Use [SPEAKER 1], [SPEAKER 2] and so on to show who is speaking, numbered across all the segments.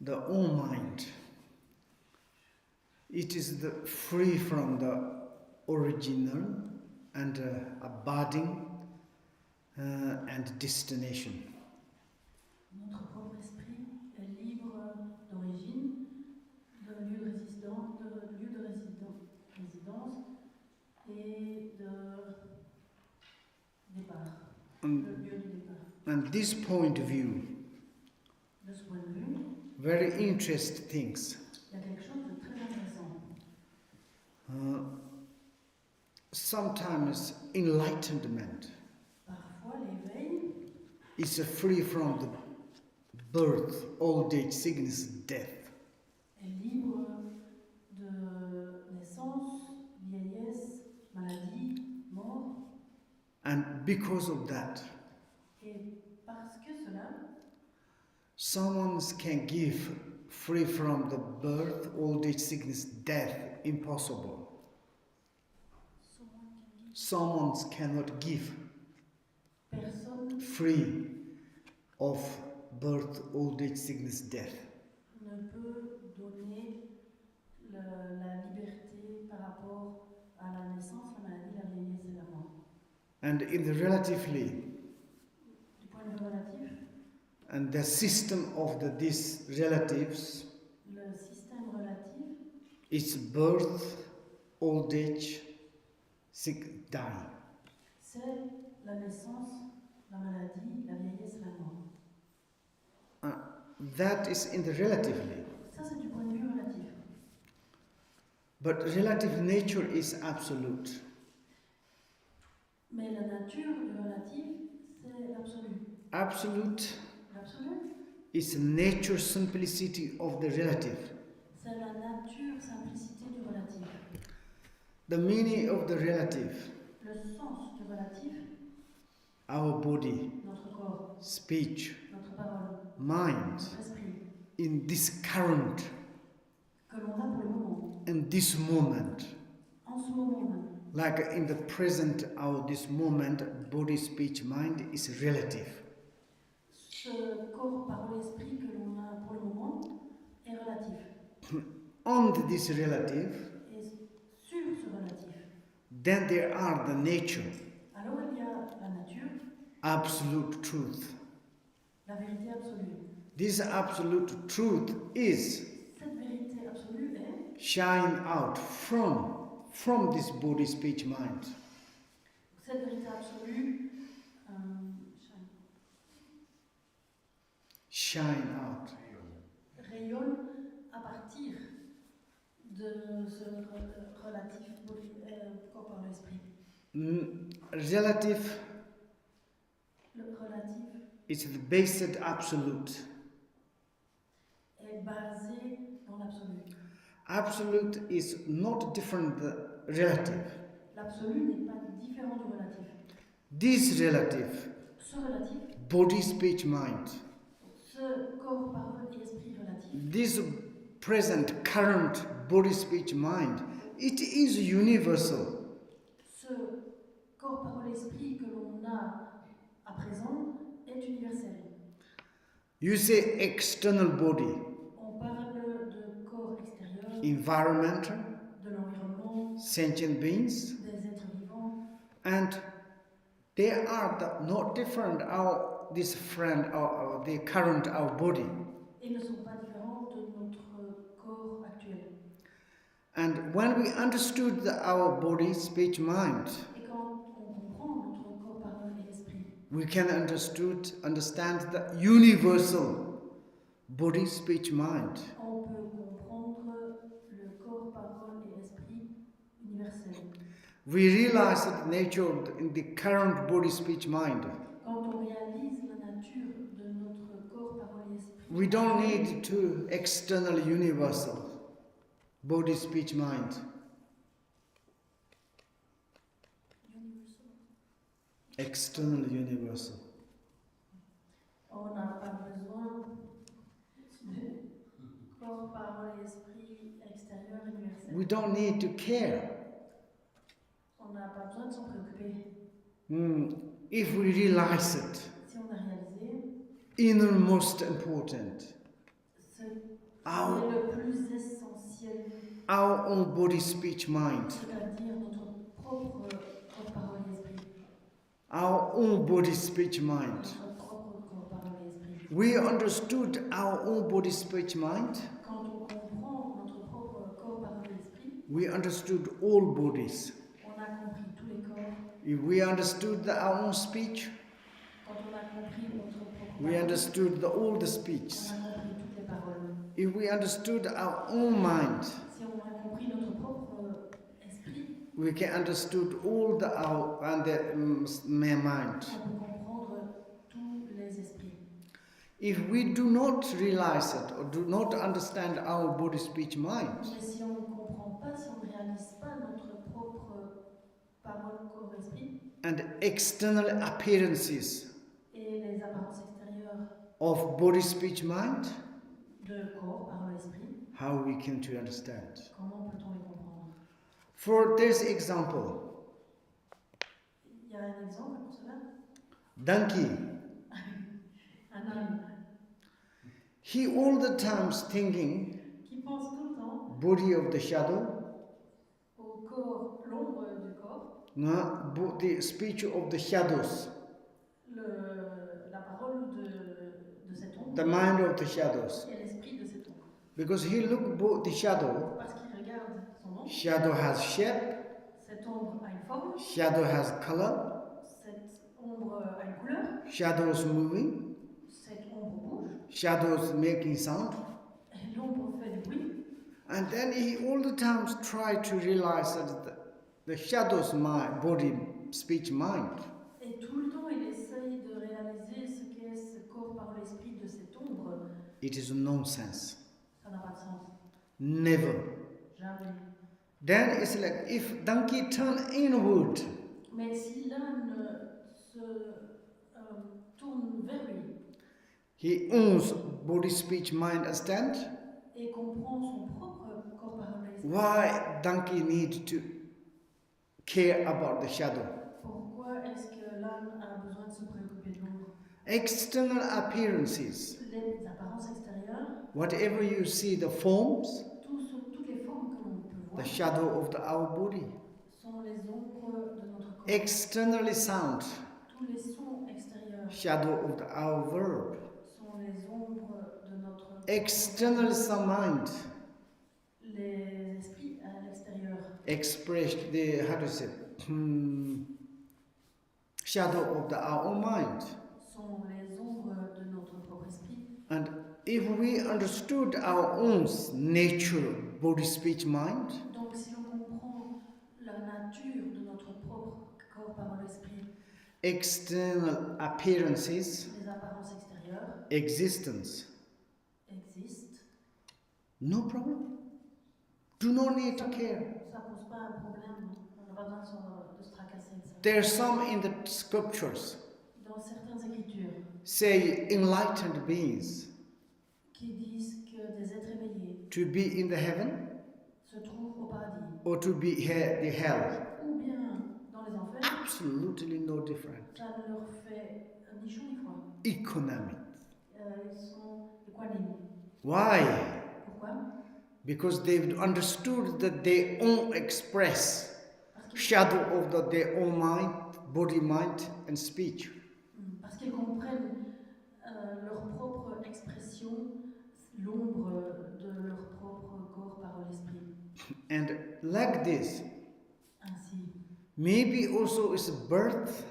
[SPEAKER 1] The all mind, it is free from the original and abiding and destination.
[SPEAKER 2] Notre propre esprit est libre d'origine, de lieu de résidence et de départ. Le lieu du départ.
[SPEAKER 1] And this point of view,
[SPEAKER 2] de ce point de vue,
[SPEAKER 1] very interesting things.
[SPEAKER 2] Il y a quelque chose de très intéressant.
[SPEAKER 1] Sometimes enlightenment
[SPEAKER 2] Parfois, l'éveil
[SPEAKER 1] is free from the birth, old age, sickness, death.
[SPEAKER 2] Est libre de naissance, vieillesse, maladie, mort.
[SPEAKER 1] And because of that,
[SPEAKER 2] Et parce que cela,
[SPEAKER 1] someone can give free from the birth, old age, sickness, death, impossible. Someone cannot give free of birth, old age, sickness, death.
[SPEAKER 2] Ne peut donner la liberté par rapport à la naissance, la maladie, la vieillesse et la mort.
[SPEAKER 1] And in the relatively,
[SPEAKER 2] Du point de vue relatif,
[SPEAKER 1] and the system of these relatives,
[SPEAKER 2] le système relatif,
[SPEAKER 1] is birth, old age, sick, dying.
[SPEAKER 2] C'est la naissance, la maladie, la vieillesse et la mort.
[SPEAKER 1] That is in the relatively.
[SPEAKER 2] Ça, c'est du point de vue relatif.
[SPEAKER 1] But relative nature is absolute.
[SPEAKER 2] Mais la nature du relatif, c'est l'absolu.
[SPEAKER 1] Absolute
[SPEAKER 2] L'absolu,
[SPEAKER 1] is nature simplicity of the relative.
[SPEAKER 2] c'est la nature simplicité du relatif.
[SPEAKER 1] The meaning of the relative,
[SPEAKER 2] Le sens du relatif,
[SPEAKER 1] our body,
[SPEAKER 2] notre corps,
[SPEAKER 1] speech,
[SPEAKER 2] notre parole,
[SPEAKER 1] mind,
[SPEAKER 2] notre esprit,
[SPEAKER 1] in this current,
[SPEAKER 2] que l'on a pour le moment,
[SPEAKER 1] in this moment,
[SPEAKER 2] en ce moment même.
[SPEAKER 1] like in the present, our this moment, body, speech, mind is relative.
[SPEAKER 2] Ce corps, parole, esprit que l'on a pour le moment est relatif.
[SPEAKER 1] On this relative,
[SPEAKER 2] Et sur ce relatif,
[SPEAKER 1] then there are the nature,
[SPEAKER 2] alors il y a la nature,
[SPEAKER 1] absolute truth.
[SPEAKER 2] la vérité absolue.
[SPEAKER 1] This absolute truth is
[SPEAKER 2] Cette vérité absolue est
[SPEAKER 1] shine out from this body, speech, mind.
[SPEAKER 2] cette vérité absolue
[SPEAKER 1] Shine out.
[SPEAKER 2] rayonne à partir de ce relatif corps par l'esprit.
[SPEAKER 1] Relative
[SPEAKER 2] Le relatif
[SPEAKER 1] is the basic absolute.
[SPEAKER 2] est basé dans l'absolu.
[SPEAKER 1] Absolute is not different than relative.
[SPEAKER 2] L'absolu n'est pas différent du relatif.
[SPEAKER 1] This relative,
[SPEAKER 2] Ce relatif,
[SPEAKER 1] body, speech, mind,
[SPEAKER 2] ce corps, parole et esprit relatif,
[SPEAKER 1] this present, current body, speech, mind, it is universal.
[SPEAKER 2] ce corps, parole et esprit que l'on a à présent est universel.
[SPEAKER 1] You say external body,
[SPEAKER 2] On parle de corps extérieur,
[SPEAKER 1] environmental,
[SPEAKER 2] de l'environnement,
[SPEAKER 1] sentient beings,
[SPEAKER 2] des êtres vivants,
[SPEAKER 1] and they are not different. This friend, the current, our body.
[SPEAKER 2] et ne sont pas différents de notre corps actuel.
[SPEAKER 1] And when we understood our body, speech, mind,
[SPEAKER 2] Et quand on comprend notre corps, parole et esprit,
[SPEAKER 1] we can understand the universal body, speech, mind.
[SPEAKER 2] on peut comprendre le corps, parole et esprit universel.
[SPEAKER 1] We realize the nature in the current body, speech, mind.
[SPEAKER 2] Quand on réalise la nature de notre corps, parole et esprit,
[SPEAKER 1] We don't need to external universal body, speech, mind. External universal.
[SPEAKER 2] on n'a pas besoin de corps, parole et esprit extérieur universel.
[SPEAKER 1] We don't need to care.
[SPEAKER 2] On On n'a pas besoin de s'en préoccuper.
[SPEAKER 1] If we realize it,
[SPEAKER 2] Si on a réalisé
[SPEAKER 1] innermost important,
[SPEAKER 2] ce qui est
[SPEAKER 1] our,
[SPEAKER 2] le plus essentiel,
[SPEAKER 1] our own body, speech, mind,
[SPEAKER 2] c'est-à-dire notre propre corps, parole et esprit.
[SPEAKER 1] our own body, speech, mind.
[SPEAKER 2] Notre propre corps, parole et esprit.
[SPEAKER 1] We understood our own body, speech, mind.
[SPEAKER 2] Quand on comprend notre propre corps, parole et esprit,
[SPEAKER 1] We understood all bodies.
[SPEAKER 2] on a compris tous les corps.
[SPEAKER 1] If we understood our own speech,
[SPEAKER 2] Quand on a compris notre propre
[SPEAKER 1] we
[SPEAKER 2] parole,
[SPEAKER 1] understood all the
[SPEAKER 2] on
[SPEAKER 1] speeches.
[SPEAKER 2] a compris toutes les paroles.
[SPEAKER 1] If we understood our own mind,
[SPEAKER 2] Si on a compris notre propre esprit,
[SPEAKER 1] we can understood all the our and the mind.
[SPEAKER 2] on peut comprendre tous les esprits.
[SPEAKER 1] If we do not realize it or do not understand our body, speech, mind,
[SPEAKER 2] Mais si on ne comprend pas, si on ne réalise pas notre propre parole, corps, esprit,
[SPEAKER 1] and external appearances
[SPEAKER 2] et les apparences extérieures
[SPEAKER 1] of body, speech, mind,
[SPEAKER 2] de corps, parole, esprit,
[SPEAKER 1] how we can to understand?
[SPEAKER 2] comment peut-on les comprendre?
[SPEAKER 1] For this example,
[SPEAKER 2] Il y a un exemple pour cela.
[SPEAKER 1] donkey,
[SPEAKER 2] Un homme
[SPEAKER 1] he all the times thinking
[SPEAKER 2] qui pense tout le temps
[SPEAKER 1] body of the shadow,
[SPEAKER 2] au corps, l'ombre du corps,
[SPEAKER 1] no, the speech of the shadows,
[SPEAKER 2] la parole de cette ombre,
[SPEAKER 1] the mind of the shadows.
[SPEAKER 2] et l'esprit de cette ombre.
[SPEAKER 1] Because he look both the shadow,
[SPEAKER 2] Parce qu'il regarde son ombre,
[SPEAKER 1] shadow has shape,
[SPEAKER 2] cette ombre a une forme,
[SPEAKER 1] shadow has color,
[SPEAKER 2] cette ombre a une couleur,
[SPEAKER 1] shadows moving,
[SPEAKER 2] cette ombre bouge,
[SPEAKER 1] shadows making sound,
[SPEAKER 2] et l'ombre fait du bruit.
[SPEAKER 1] and then he all the times try to realize that the shadow's mind, body, speech, mind.
[SPEAKER 2] Et tout le temps, il essaye de réaliser ce qu'est ce corps par l'esprit de cette ombre.
[SPEAKER 1] It is nonsense.
[SPEAKER 2] Ça n'a pas de sens.
[SPEAKER 1] Never.
[SPEAKER 2] Jamais.
[SPEAKER 1] Then it's like if donkey turn inward,
[SPEAKER 2] Mais si l'âne se tourne vers lui
[SPEAKER 1] he owns body, speech, mind, understand?
[SPEAKER 2] et comprend son propre corps par l'esprit,
[SPEAKER 1] Why donkey need to care about the shadow?
[SPEAKER 2] pourquoi est-ce que l'âne a besoin de se préoccuper de l'ombre?
[SPEAKER 1] External appearances,
[SPEAKER 2] Les apparences extérieures,
[SPEAKER 1] whatever you see, the forms,
[SPEAKER 2] toutes les formes que l'on peut voir
[SPEAKER 1] the shadow of our body.
[SPEAKER 2] sont les ombres de notre corps.
[SPEAKER 1] Externally sound,
[SPEAKER 2] Tous les sons extérieurs
[SPEAKER 1] shadow of our verb.
[SPEAKER 2] sont les ombres de notre
[SPEAKER 1] External mind,
[SPEAKER 2] les esprits à l'extérieur
[SPEAKER 1] expressed the how to say shadow of our own mind.
[SPEAKER 2] sont les ombres de notre propre esprit.
[SPEAKER 1] And if we understood our own nature, body, speech, mind,
[SPEAKER 2] Donc si l'on comprend la nature de notre propre corps, parole, esprit,
[SPEAKER 1] external appearances,
[SPEAKER 2] les apparences extérieures
[SPEAKER 1] existence,
[SPEAKER 2] existent,
[SPEAKER 1] no problem. Do not need to care.
[SPEAKER 2] ça pose pas un problème, on n'a pas besoin de se tracasser de ça.
[SPEAKER 1] There's some in the scriptures
[SPEAKER 2] Dans certaines écritures
[SPEAKER 1] say enlightened beings
[SPEAKER 2] qui disent que des êtres éveillés
[SPEAKER 1] to be in the heaven
[SPEAKER 2] se trouvent au paradis
[SPEAKER 1] or to be here, the hell.
[SPEAKER 2] ou bien dans les enfers,
[SPEAKER 1] Absolutely no different.
[SPEAKER 2] ça ne leur fait ni chaud ni froid.
[SPEAKER 1] Economic.
[SPEAKER 2] Ils sont équanimes.
[SPEAKER 1] Why?
[SPEAKER 2] Pourquoi?
[SPEAKER 1] Because they've understood that they own express shadow of their own mind, body, mind, and speech.
[SPEAKER 2] Parce qu'ils comprennent leur propre expression, l'ombre de leur propre corps, parole, esprit.
[SPEAKER 1] And like this,
[SPEAKER 2] Ainsi,
[SPEAKER 1] maybe also it's birth,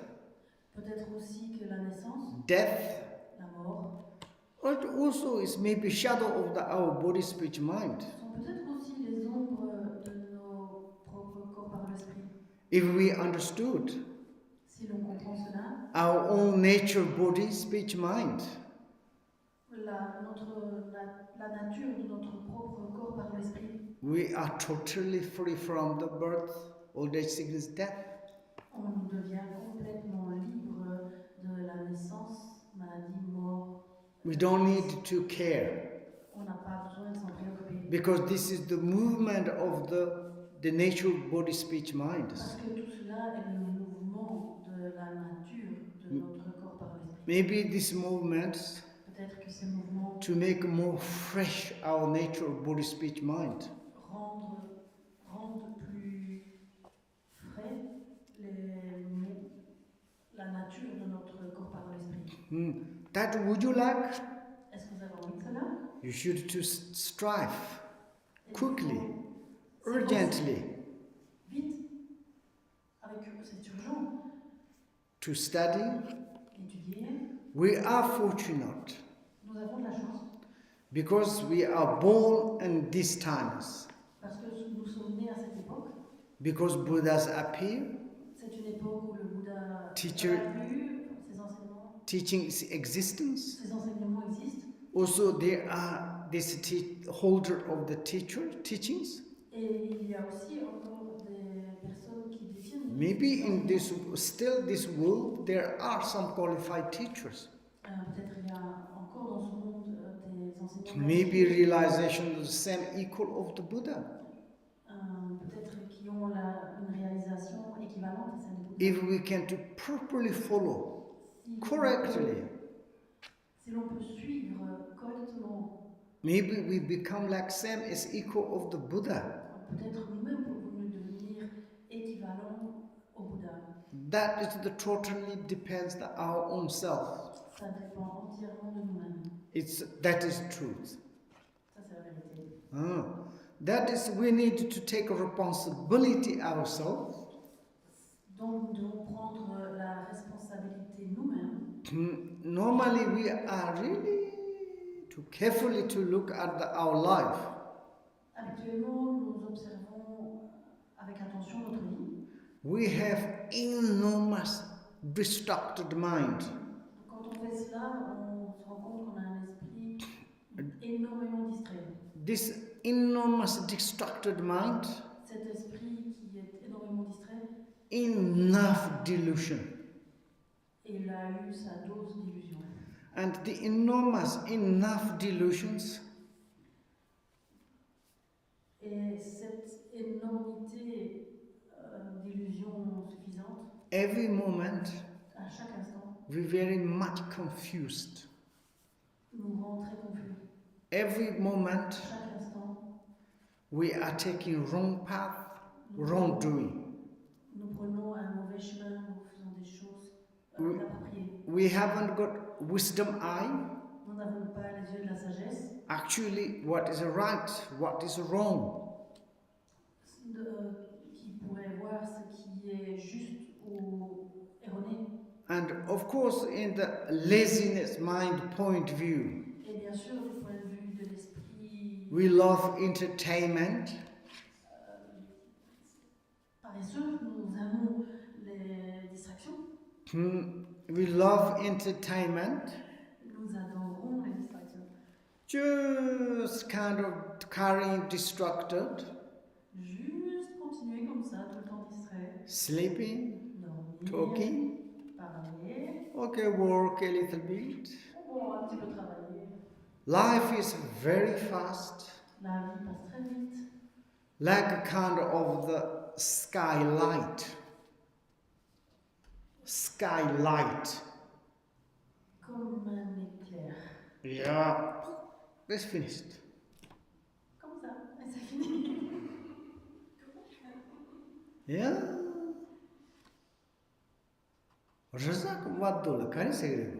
[SPEAKER 2] peut-être aussi que la naissance,
[SPEAKER 1] death,
[SPEAKER 2] la mort,
[SPEAKER 1] or also it's maybe shadow of our body, speech, mind.
[SPEAKER 2] sont peut-être aussi les ombres de nos propres corps, parole, esprit.
[SPEAKER 1] If we understood
[SPEAKER 2] Si l'on comprend cela,
[SPEAKER 1] our own nature, body, speech, mind,
[SPEAKER 2] la nature de notre propre corps, parole, esprit,
[SPEAKER 1] we are totally free from the birth, old age, sickness, death.
[SPEAKER 2] on devient complètement libre de la naissance, maladie, mort.
[SPEAKER 1] We don't need to care
[SPEAKER 2] On n'a pas besoin de s'en préoccuper.
[SPEAKER 1] because this is the movement of the the natural body, speech, mind.
[SPEAKER 2] Parce que tout cela est le mouvement de la nature de notre corps par l'esprit.
[SPEAKER 1] Maybe these movements
[SPEAKER 2] Peut-être que ces mouvements
[SPEAKER 1] to make more fresh our natural body, speech, mind.
[SPEAKER 2] rendent plus frais la nature de notre corps par l'esprit.
[SPEAKER 1] That would you like?
[SPEAKER 2] Est-ce que vous avez envie de cela?
[SPEAKER 1] You should to strive
[SPEAKER 2] Et
[SPEAKER 1] quickly,
[SPEAKER 2] c'est
[SPEAKER 1] urgently
[SPEAKER 2] vite, c'est urgent,
[SPEAKER 1] to study.
[SPEAKER 2] étudier.
[SPEAKER 1] We are fortunate
[SPEAKER 2] Nous avons de la chance
[SPEAKER 1] because we are born in these times.
[SPEAKER 2] parce que nous sommes nés à cette époque.
[SPEAKER 1] Because Buddhas appear,
[SPEAKER 2] C'est une époque où le Bouddha
[SPEAKER 1] Teacher-
[SPEAKER 2] a apparu, ses enseignements,
[SPEAKER 1] teaching its existence.
[SPEAKER 2] ses enseignements existent.
[SPEAKER 1] Also, there are this holder of the teachings.
[SPEAKER 2] Et il y a aussi encore des personnes qui détiennent.
[SPEAKER 1] Maybe in this world there are some qualified teachers.
[SPEAKER 2] Peut-être il y a encore dans ce monde des enseignants.
[SPEAKER 1] Maybe realization of the same equal of the Buddha.
[SPEAKER 2] Peut-être qui ont une réalisation équivalente à celle du Bouddha.
[SPEAKER 1] If we can to properly follow, correctly,
[SPEAKER 2] Si l'on peut suivre correctement,
[SPEAKER 1] maybe we become like same as equal of the Buddha.
[SPEAKER 2] peut-être nous-mêmes pouvons nous devenir équivalents au Bouddha.
[SPEAKER 1] That is the totally depends on our own self.
[SPEAKER 2] Ça dépend entièrement de nous-mêmes.
[SPEAKER 1] That is truth.
[SPEAKER 2] Ça, c'est la vérité.
[SPEAKER 1] That is, we need to take a responsibility ourselves.
[SPEAKER 2] Donc, nous devons prendre la responsabilité nous-mêmes.
[SPEAKER 1] Normally, we are really too carefully to look at our life.
[SPEAKER 2] Habituellement, nous observons avec attention notre vie.
[SPEAKER 1] We have enormous distracted mind.
[SPEAKER 2] Quand on fait cela, on se rend compte qu'on a un esprit énormément distrait.
[SPEAKER 1] This enormous distracted mind,
[SPEAKER 2] Cet esprit qui est énormément distrait,
[SPEAKER 1] enough delusion.
[SPEAKER 2] il a eu sa dose d'illusion.
[SPEAKER 1] And the enough delusions
[SPEAKER 2] Et cette énormité d'illusion suffisante,
[SPEAKER 1] every moment
[SPEAKER 2] à chaque instant,
[SPEAKER 1] we're very much confused.
[SPEAKER 2] nous rend très confus.
[SPEAKER 1] Every moment
[SPEAKER 2] Chaque instant,
[SPEAKER 1] we are taking wrong path, wrong doing.
[SPEAKER 2] nous prenons un mauvais chemin, nous faisons des choses inappropriées.
[SPEAKER 1] We haven't got wisdom eye.
[SPEAKER 2] Nous n'avons pas les yeux de la sagesse.
[SPEAKER 1] Actually, what is right, what is wrong.
[SPEAKER 2] Qui pourrait voir ce qui est juste ou erroné.
[SPEAKER 1] And of course, in the laziness mind point view,
[SPEAKER 2] Et bien sûr, du point de vue de l'esprit
[SPEAKER 1] we love entertainment.
[SPEAKER 2] paresseux, nous aimons les distractions.
[SPEAKER 1] We love entertainment.
[SPEAKER 2] Nous adorons les distractions.
[SPEAKER 1] Just kind of carrying distracted,
[SPEAKER 2] Juste continuer comme ça, tout le temps distrait.
[SPEAKER 1] sleeping,
[SPEAKER 2] Dormir,
[SPEAKER 1] talking.
[SPEAKER 2] parler.
[SPEAKER 1] Okay, work a little bit.
[SPEAKER 2] Bon, un petit peu travailler.
[SPEAKER 1] Life is very fast,
[SPEAKER 2] La vie passe très vite.
[SPEAKER 1] like a kind of the skylight. Skylight.
[SPEAKER 2] Comme un éclair.
[SPEAKER 1] Yeah, that's finished.
[SPEAKER 2] Comme ça, et c'est fini.
[SPEAKER 1] Yeah. Razak waddo la kari segre.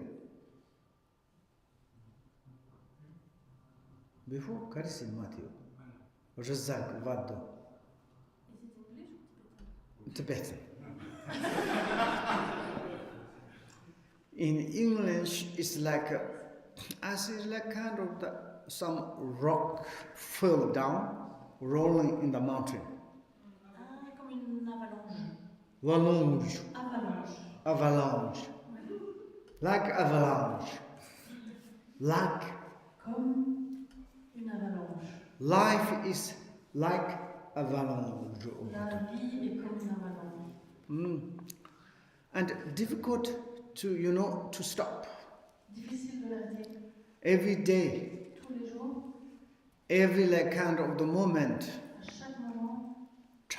[SPEAKER 1] Before kari se matio. Razak waddo. Tibetan. In English, it's like kind of some rock fell down, rolling in the mountain.
[SPEAKER 2] Comme une avalanche.
[SPEAKER 1] Avalanche.
[SPEAKER 2] Avalanche.
[SPEAKER 1] Avalanche. Like avalanche. Like.
[SPEAKER 2] Comme une avalanche.
[SPEAKER 1] Life is like avalanche.
[SPEAKER 2] La vie est comme une avalanche.
[SPEAKER 1] And difficult to stop.
[SPEAKER 2] Difficile de l'arrêter.
[SPEAKER 1] Every day,
[SPEAKER 2] Tous les jours,
[SPEAKER 1] every kind of the moment,
[SPEAKER 2] à chaque moment,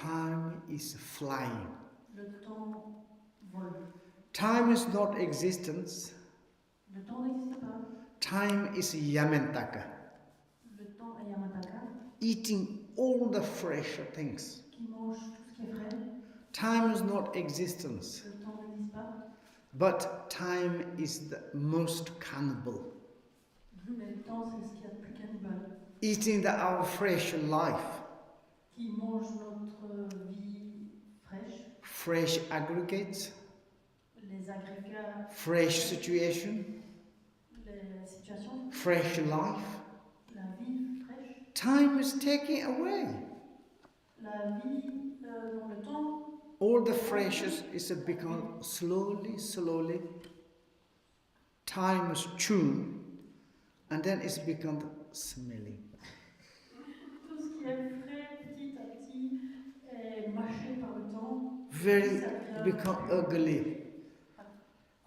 [SPEAKER 1] Time is flying.
[SPEAKER 2] Le temps vole.
[SPEAKER 1] Time is not existence.
[SPEAKER 2] Le temps n'existe pas.
[SPEAKER 1] Time is Yamentaka.
[SPEAKER 2] Le temps est Yamataka.
[SPEAKER 1] Eating all the fresh things.
[SPEAKER 2] Qui mange tout ce qui est frais.
[SPEAKER 1] Time is not existence.
[SPEAKER 2] Le temps n'existe pas.
[SPEAKER 1] But time is the most cannibal.
[SPEAKER 2] Mais le temps, c'est ce qu'il y a de plus cannibale.
[SPEAKER 1] Eating our fresh life.
[SPEAKER 2] Qui mange notre vie fraîche.
[SPEAKER 1] Fresh aggregates.
[SPEAKER 2] Les agrégats.
[SPEAKER 1] Fresh situation.
[SPEAKER 2] Les situations.
[SPEAKER 1] Fresh life.
[SPEAKER 2] La vie fraîche.
[SPEAKER 1] Time is taking away.
[SPEAKER 2] La vie dans le temps.
[SPEAKER 1] All the freshness is become slowly. Time is chewed, and then it's become smelly.
[SPEAKER 2] Tout ce qui est frais, petit à petit, est mâché par le temps.
[SPEAKER 1] Very become ugly.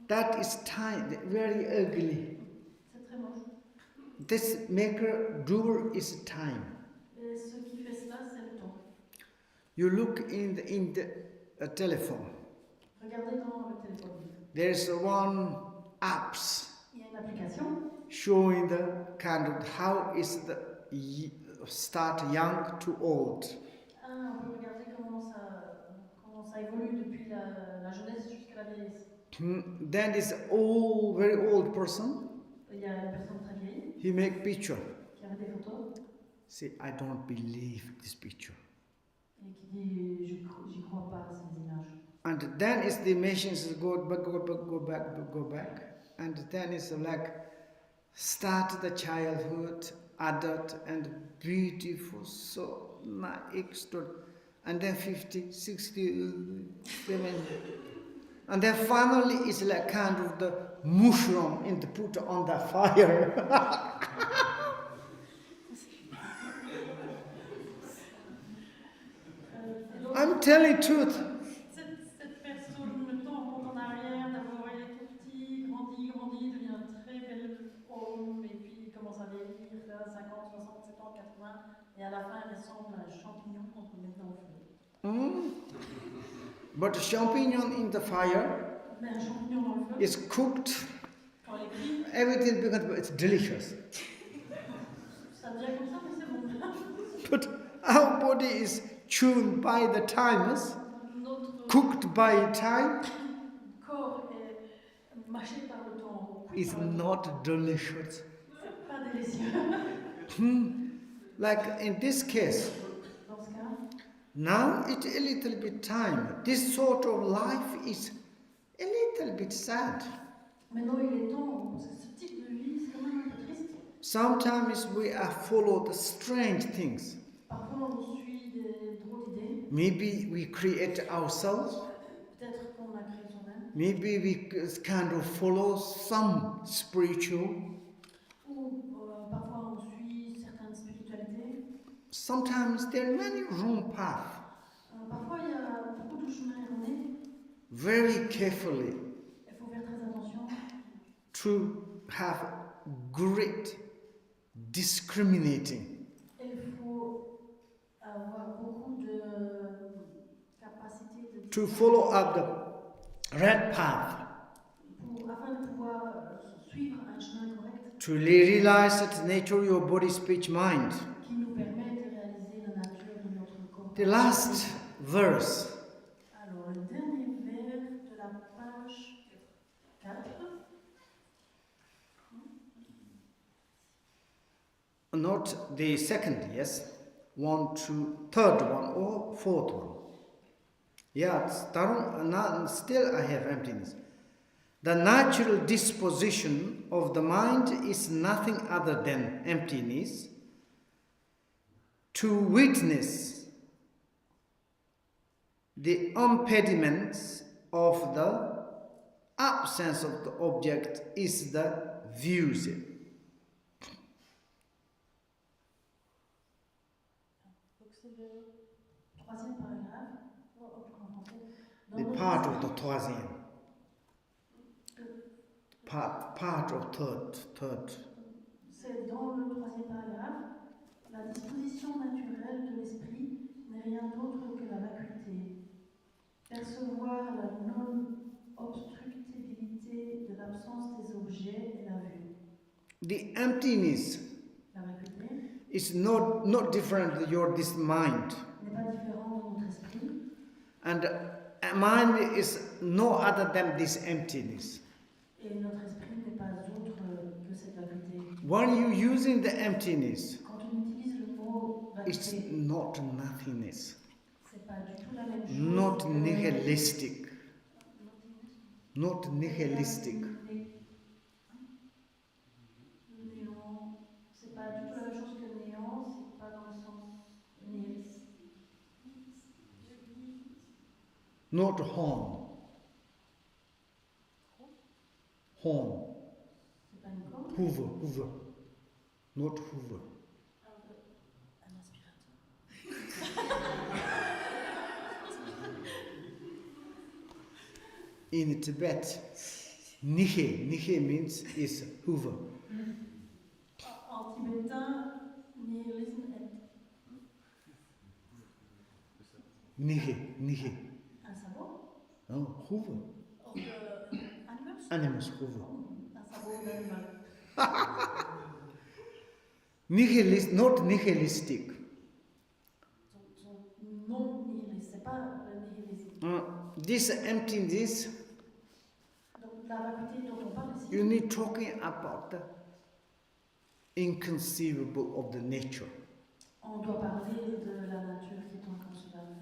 [SPEAKER 1] That is time, very ugly.
[SPEAKER 2] C'est très moche.
[SPEAKER 1] This doer is time.
[SPEAKER 2] Et ce qui fait cela, c'est le temps.
[SPEAKER 1] You look in the telephone.
[SPEAKER 2] Regardez dans le téléphone.
[SPEAKER 1] There is one apps.
[SPEAKER 2] Il y a une application
[SPEAKER 1] Showing the kind of how is the start young to old.
[SPEAKER 2] On peut regarder comment ça évolue depuis la jeunesse jusqu'à la vieillesse.
[SPEAKER 1] Then this very old person.
[SPEAKER 2] Il y a une personne très vieille.
[SPEAKER 1] He make picture.
[SPEAKER 2] Qui avait des photos.
[SPEAKER 1] Say, I don't believe this picture.
[SPEAKER 2] Et qui dit, j'y crois pas à ces images.
[SPEAKER 1] And then is the machines go back. And then it's like start the childhood, adult, and beautiful, so nice. And then 50, 60, 70. And then finally it's like kind of the mushroom in the put on the fire. I'm telling truth.
[SPEAKER 2] Cette personne, le temps remonte en arrière, d'abord il est tout petit, grandit, devient très bel homme, et puis il commence à vieillir, 50, 60, 70, 80, et à la fin il ressemble à un champignon qu'on peut mettre dans le feu.
[SPEAKER 1] But champignon in the fire is cooked. Everything becomes it's delicious. But our body is chewed by the timers, cooked by time. Is not delicious. Like in this case. Now it's a little bit time. This sort of life is a little bit sad. Sometimes we follow the strange things. Maybe we create ourselves. Maybe we kind of follow some spiritual. Sometimes there are many wrong paths. Very carefully to have great discriminating. To follow up the red path. To realize that nature of your body, speech, mind. The last verse.
[SPEAKER 2] Alors, le dernier vers de la page 4.
[SPEAKER 1] Not the second, yes. 1, 2, third one or fourth one. Yeah, still I have emptiness. The natural disposition of the mind is nothing other than emptiness. To witness the impediments of the absence of the object is the views. The part of the troisième. Part of third.
[SPEAKER 2] C'est dans le troisième paragraphe. La disposition naturelle de l'esprit n'est rien d'autre que la percevoir la non-obstructibilité de l'absence des objets et la vue.
[SPEAKER 1] The emptiness
[SPEAKER 2] La vacuité
[SPEAKER 1] is not different than this mind.
[SPEAKER 2] n'est pas différente de notre esprit.
[SPEAKER 1] And mind is no other than this emptiness.
[SPEAKER 2] Et notre esprit n'est pas autre que cette vacuité.
[SPEAKER 1] When you using the emptiness,
[SPEAKER 2] Quand on utilise le mot
[SPEAKER 1] it's
[SPEAKER 2] vacuité,
[SPEAKER 1] not nothingness,
[SPEAKER 2] c'est pas du tout la même chose.
[SPEAKER 1] not nihilistic, not nihilistic.
[SPEAKER 2] Néant, c'est pas du tout la même chose que néant, c'est pas dans le sens nihiliste.
[SPEAKER 1] Not horn. Horn.
[SPEAKER 2] C'est pas une corne.
[SPEAKER 1] Hoover. Not Hoover.
[SPEAKER 2] Un aspirateur.
[SPEAKER 1] In Tibet, Nihe means is Hoover.
[SPEAKER 2] En tibétain, nihilisme est
[SPEAKER 1] Nihe.
[SPEAKER 2] un sabot.
[SPEAKER 1] Oh, Hoover.
[SPEAKER 2] Animals?
[SPEAKER 1] Animals, Hoover.
[SPEAKER 2] Un sabot d'animal.
[SPEAKER 1] Not nihilistic.
[SPEAKER 2] Non nihiliste, c'est pas le nihilisme.
[SPEAKER 1] This emptiness,
[SPEAKER 2] Donc la vacuité dont on parle ici,
[SPEAKER 1] you need talking about the inconceivable of the nature.
[SPEAKER 2] on doit parler de la nature qui est inconcevable.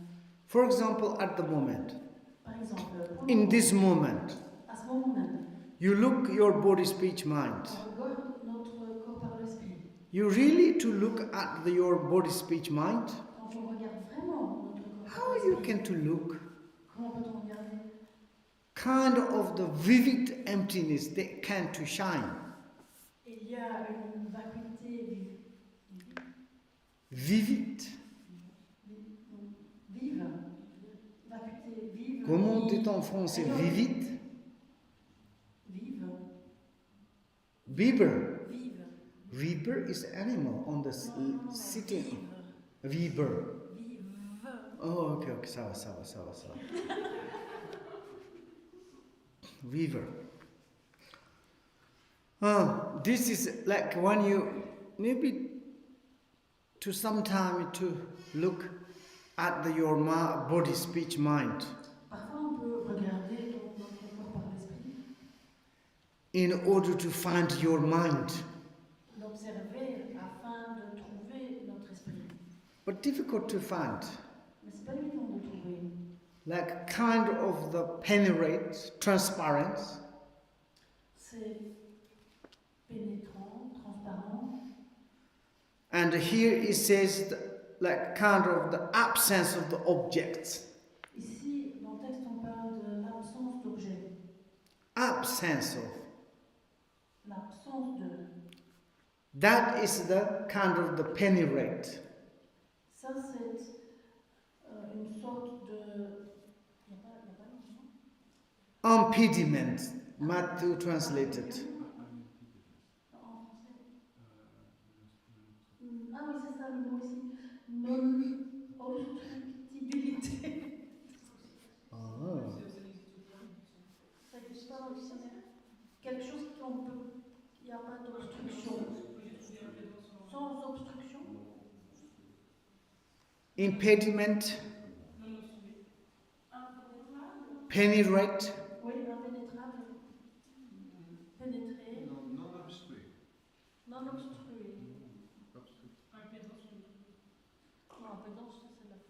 [SPEAKER 1] For example, at the moment,
[SPEAKER 2] Par exemple,
[SPEAKER 1] in this moment,
[SPEAKER 2] à ce moment même,
[SPEAKER 1] you look your body, speech, mind.
[SPEAKER 2] on regarde notre corps par l'esprit.
[SPEAKER 1] You really to look at your body, speech, mind.
[SPEAKER 2] Quand on regarde vraiment notre corps par
[SPEAKER 1] How you
[SPEAKER 2] l'esprit,
[SPEAKER 1] can to look?
[SPEAKER 2] comment peut-on regarder?
[SPEAKER 1] Kind of the vivid emptiness they can to shine.
[SPEAKER 2] Il y a une vacuité
[SPEAKER 1] Vivid.
[SPEAKER 2] vive. Vacuité vive.
[SPEAKER 1] Comment dit en français vivid?
[SPEAKER 2] Vive.
[SPEAKER 1] Weber.
[SPEAKER 2] Vive.
[SPEAKER 1] Weber is animal on the sitting. Weber.
[SPEAKER 2] Vive.
[SPEAKER 1] Oh, okay, ça va. Weaver. This is like when you maybe to some time to look at your body, speech, mind.
[SPEAKER 2] Parfois, on peut regarder notre corps par l'esprit,
[SPEAKER 1] In order to find your mind.
[SPEAKER 2] l'observer afin de trouver notre esprit.
[SPEAKER 1] But difficult to find.
[SPEAKER 2] Mais c'est pas évident de trouver.
[SPEAKER 1] Like kind of the penetrate, transparent.
[SPEAKER 2] C'est pénétrant, transparent.
[SPEAKER 1] And here it says like kind of the absence of the objects.
[SPEAKER 2] Ici, dans le texte, on parle de l'absence d'objet.
[SPEAKER 1] Absence of.
[SPEAKER 2] L'absence de.
[SPEAKER 1] That is the kind of the penetrate.
[SPEAKER 2] Ça, c'est une sorte de. Il n'y a pas non?
[SPEAKER 1] Impediment, Matthew translated.
[SPEAKER 2] En français. Ah oui, c'est ça le mot ici. Non-obstructibilité. Ça n'existe pas dans le dictionnaire. Quelque chose qu'on peut. Il n'y a pas d'obstruction. Sans obstruction.
[SPEAKER 1] Impediment, penetrate,
[SPEAKER 2] Oui, impénétrable. Pénétrer.
[SPEAKER 3] Non obstrué.
[SPEAKER 2] Non obstrué. Non, impédance, c'est la force.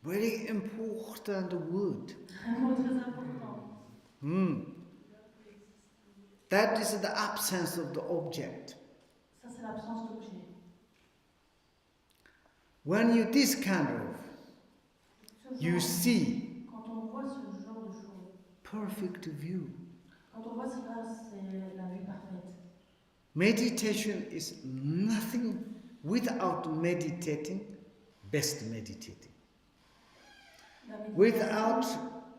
[SPEAKER 1] very important word.
[SPEAKER 2] Vraiment très important.
[SPEAKER 1] That is the absence of the object.
[SPEAKER 2] Ça, c'est l'absence d'objet.
[SPEAKER 1] When you this kind of, you
[SPEAKER 2] Ce genre,
[SPEAKER 1] see
[SPEAKER 2] quand on voit ce genre de choses,
[SPEAKER 1] perfect view.
[SPEAKER 2] quand on voit cela, c'est la vue parfaite.
[SPEAKER 1] Meditation is nothing without meditating, best meditating.
[SPEAKER 2] La méditation,
[SPEAKER 1] Without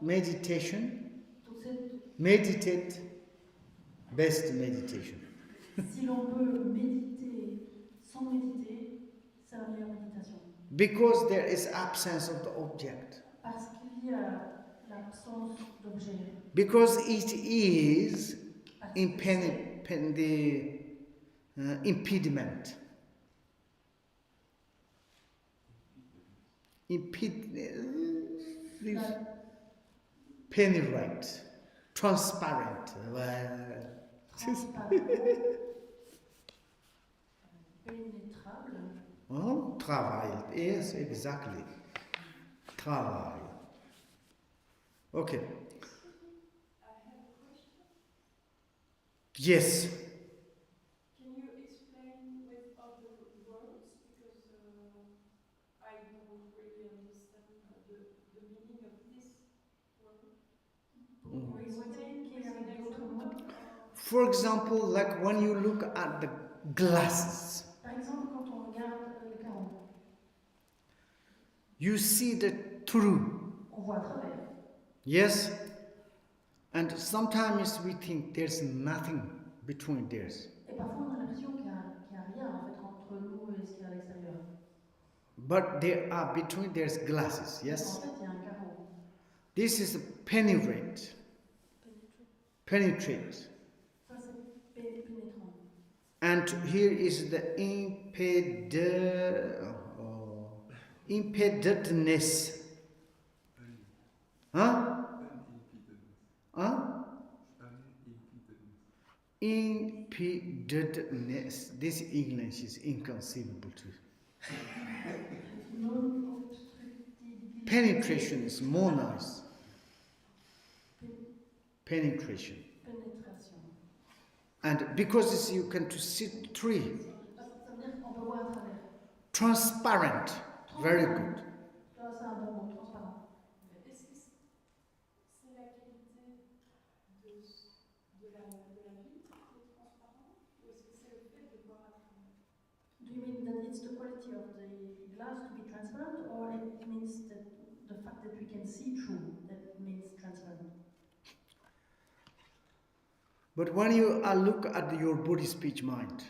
[SPEAKER 1] meditation,
[SPEAKER 2] toute cette
[SPEAKER 1] meditate, best meditation.
[SPEAKER 2] Si l'on peut méditer sans méditer, c'est la meilleure méditation.
[SPEAKER 1] Because there is absence of the object.
[SPEAKER 2] Parce qu'il y a l'absence d'objet.
[SPEAKER 1] Because it is
[SPEAKER 2] Parce que
[SPEAKER 1] impediment. Penetrate, transparent.
[SPEAKER 2] Pénétrable.
[SPEAKER 1] Oh, travail. Yes, exactly. Travail. Okay.
[SPEAKER 3] I have a question.
[SPEAKER 1] Yes.
[SPEAKER 3] Can you explain with other words? Because I don't really understand the meaning of this word.
[SPEAKER 2] Pourriez-vous expliquer avec d'autres mots?
[SPEAKER 1] For example, like when you look at the glasses,
[SPEAKER 2] Par exemple, quand on regarde le carreau,
[SPEAKER 1] you see the through.
[SPEAKER 2] on voit à travers.
[SPEAKER 1] Yes? And sometimes we think there's nothing between theirs.
[SPEAKER 2] Et parfois on a l'impression qu'il n'y a rien en fait entre nous et ce qu'il y a à l'extérieur.
[SPEAKER 1] But there are between there's glasses, yes?
[SPEAKER 2] En fait, il y a un carreau.
[SPEAKER 1] This is penetrate. Penetrate.
[SPEAKER 2] Ça, c'est pénétrant.
[SPEAKER 1] And here is the impededness. Huh? Huh? Impededness. This English is inconceivable too. Penetration is more nice. Penetration.
[SPEAKER 2] Pénétration.
[SPEAKER 1] And because you can to see tree.
[SPEAKER 2] Ça veut dire qu'on peut voir à travers.
[SPEAKER 1] Transparent. Very good.
[SPEAKER 2] Ça, c'est un bon mot, transparent.
[SPEAKER 3] Est-ce que c'est la qualité de la vie qui est transparente, ou est-ce que c'est le fait de voir à travers?
[SPEAKER 2] Do you mean that it's the quality of the glass to be transparent, or it means that the fact that we can see through that means transparent?
[SPEAKER 1] But when you look at your body, speech, mind,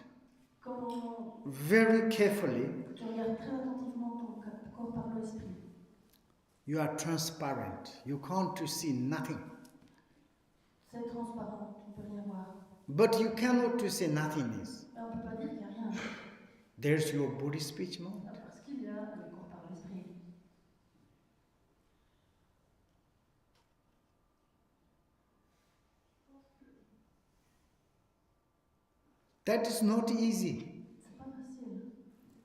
[SPEAKER 2] Quand
[SPEAKER 1] very carefully,
[SPEAKER 2] tu regardes très attentivement ton corps, parole, esprit,
[SPEAKER 1] you are transparent. You can't see nothing.
[SPEAKER 2] c'est transparent, tu ne peux rien voir.
[SPEAKER 1] But you cannot say nothingness.
[SPEAKER 2] Mais on ne peut pas dire qu'il n'y a rien.
[SPEAKER 1] There's your body, speech, mind.
[SPEAKER 2] Parce qu'il y a le corps, parole, esprit.
[SPEAKER 1] That is not easy.
[SPEAKER 2] C'est pas facile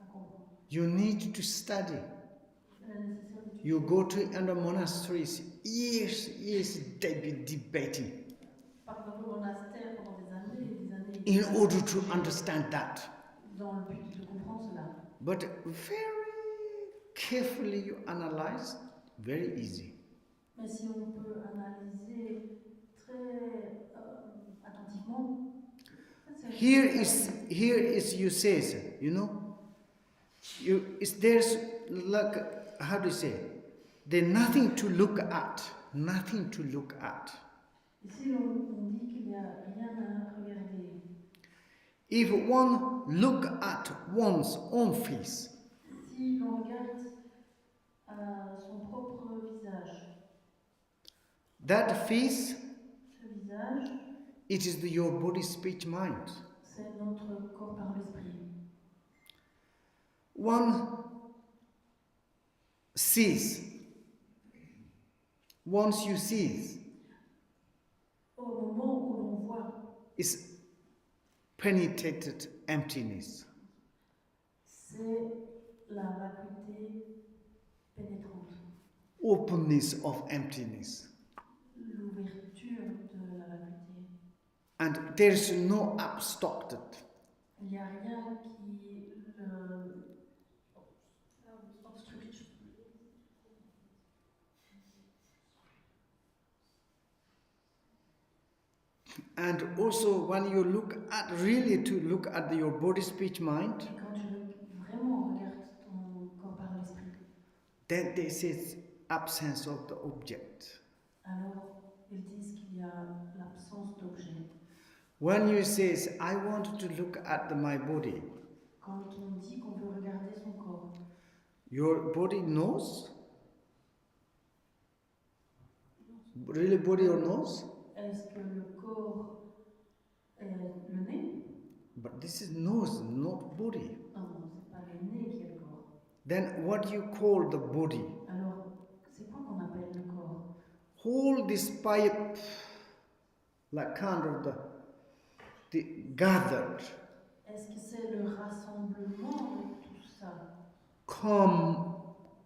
[SPEAKER 2] à comprendre.
[SPEAKER 1] You need to study.
[SPEAKER 2] Il est nécessaire d'étudier.
[SPEAKER 1] You go to other monasteries, years, debating
[SPEAKER 2] Par exemple, au monastère pendant des années et des années.
[SPEAKER 1] in order to understand that.
[SPEAKER 2] Dans le but de comprendre cela.
[SPEAKER 1] But very carefully you analyze, very easy.
[SPEAKER 2] Mais si on peut analyser très attentivement,
[SPEAKER 1] Here is you says, you know, there's like, how do you say, there's nothing to look at, nothing to look at.
[SPEAKER 2] Ici, on dit qu'il n'y a rien à regarder.
[SPEAKER 1] If one look at one's own face,
[SPEAKER 2] Si l'on regarde son propre visage,
[SPEAKER 1] that face,
[SPEAKER 2] ce visage,
[SPEAKER 1] it is your body, speech, mind.
[SPEAKER 2] c'est notre corps par l'esprit.
[SPEAKER 1] One sees, once you see,
[SPEAKER 2] Au moment où l'on voit,
[SPEAKER 1] is penetrated emptiness.
[SPEAKER 2] c'est la vacuité pénétrante,
[SPEAKER 1] Openness of emptiness.
[SPEAKER 2] l'ouverture de la vacuité.
[SPEAKER 1] And there is no obstructed.
[SPEAKER 2] Il n'y a rien qui obstructe.
[SPEAKER 1] And also when you look at, really to look at your body, speech, mind,
[SPEAKER 2] Et quand tu vraiment regardes ton corps par l'esprit,
[SPEAKER 1] then this is absence of the object.
[SPEAKER 2] alors ils disent qu'il y a l'absence d'objet.
[SPEAKER 1] When you say, I want to look at my body,
[SPEAKER 2] Quand on dit qu'on veut regarder son corps,
[SPEAKER 1] your body knows? Really body or nose?
[SPEAKER 2] est-ce que le corps est le nez?
[SPEAKER 1] But this is nose, not body.
[SPEAKER 2] Non, c'est pas le nez qui est le corps.
[SPEAKER 1] Then what you call the body?
[SPEAKER 2] Alors, c'est quoi qu'on appelle le corps?
[SPEAKER 1] Hold this pipe like kind of the gathered
[SPEAKER 2] Est-ce que c'est le rassemblement de tout ça?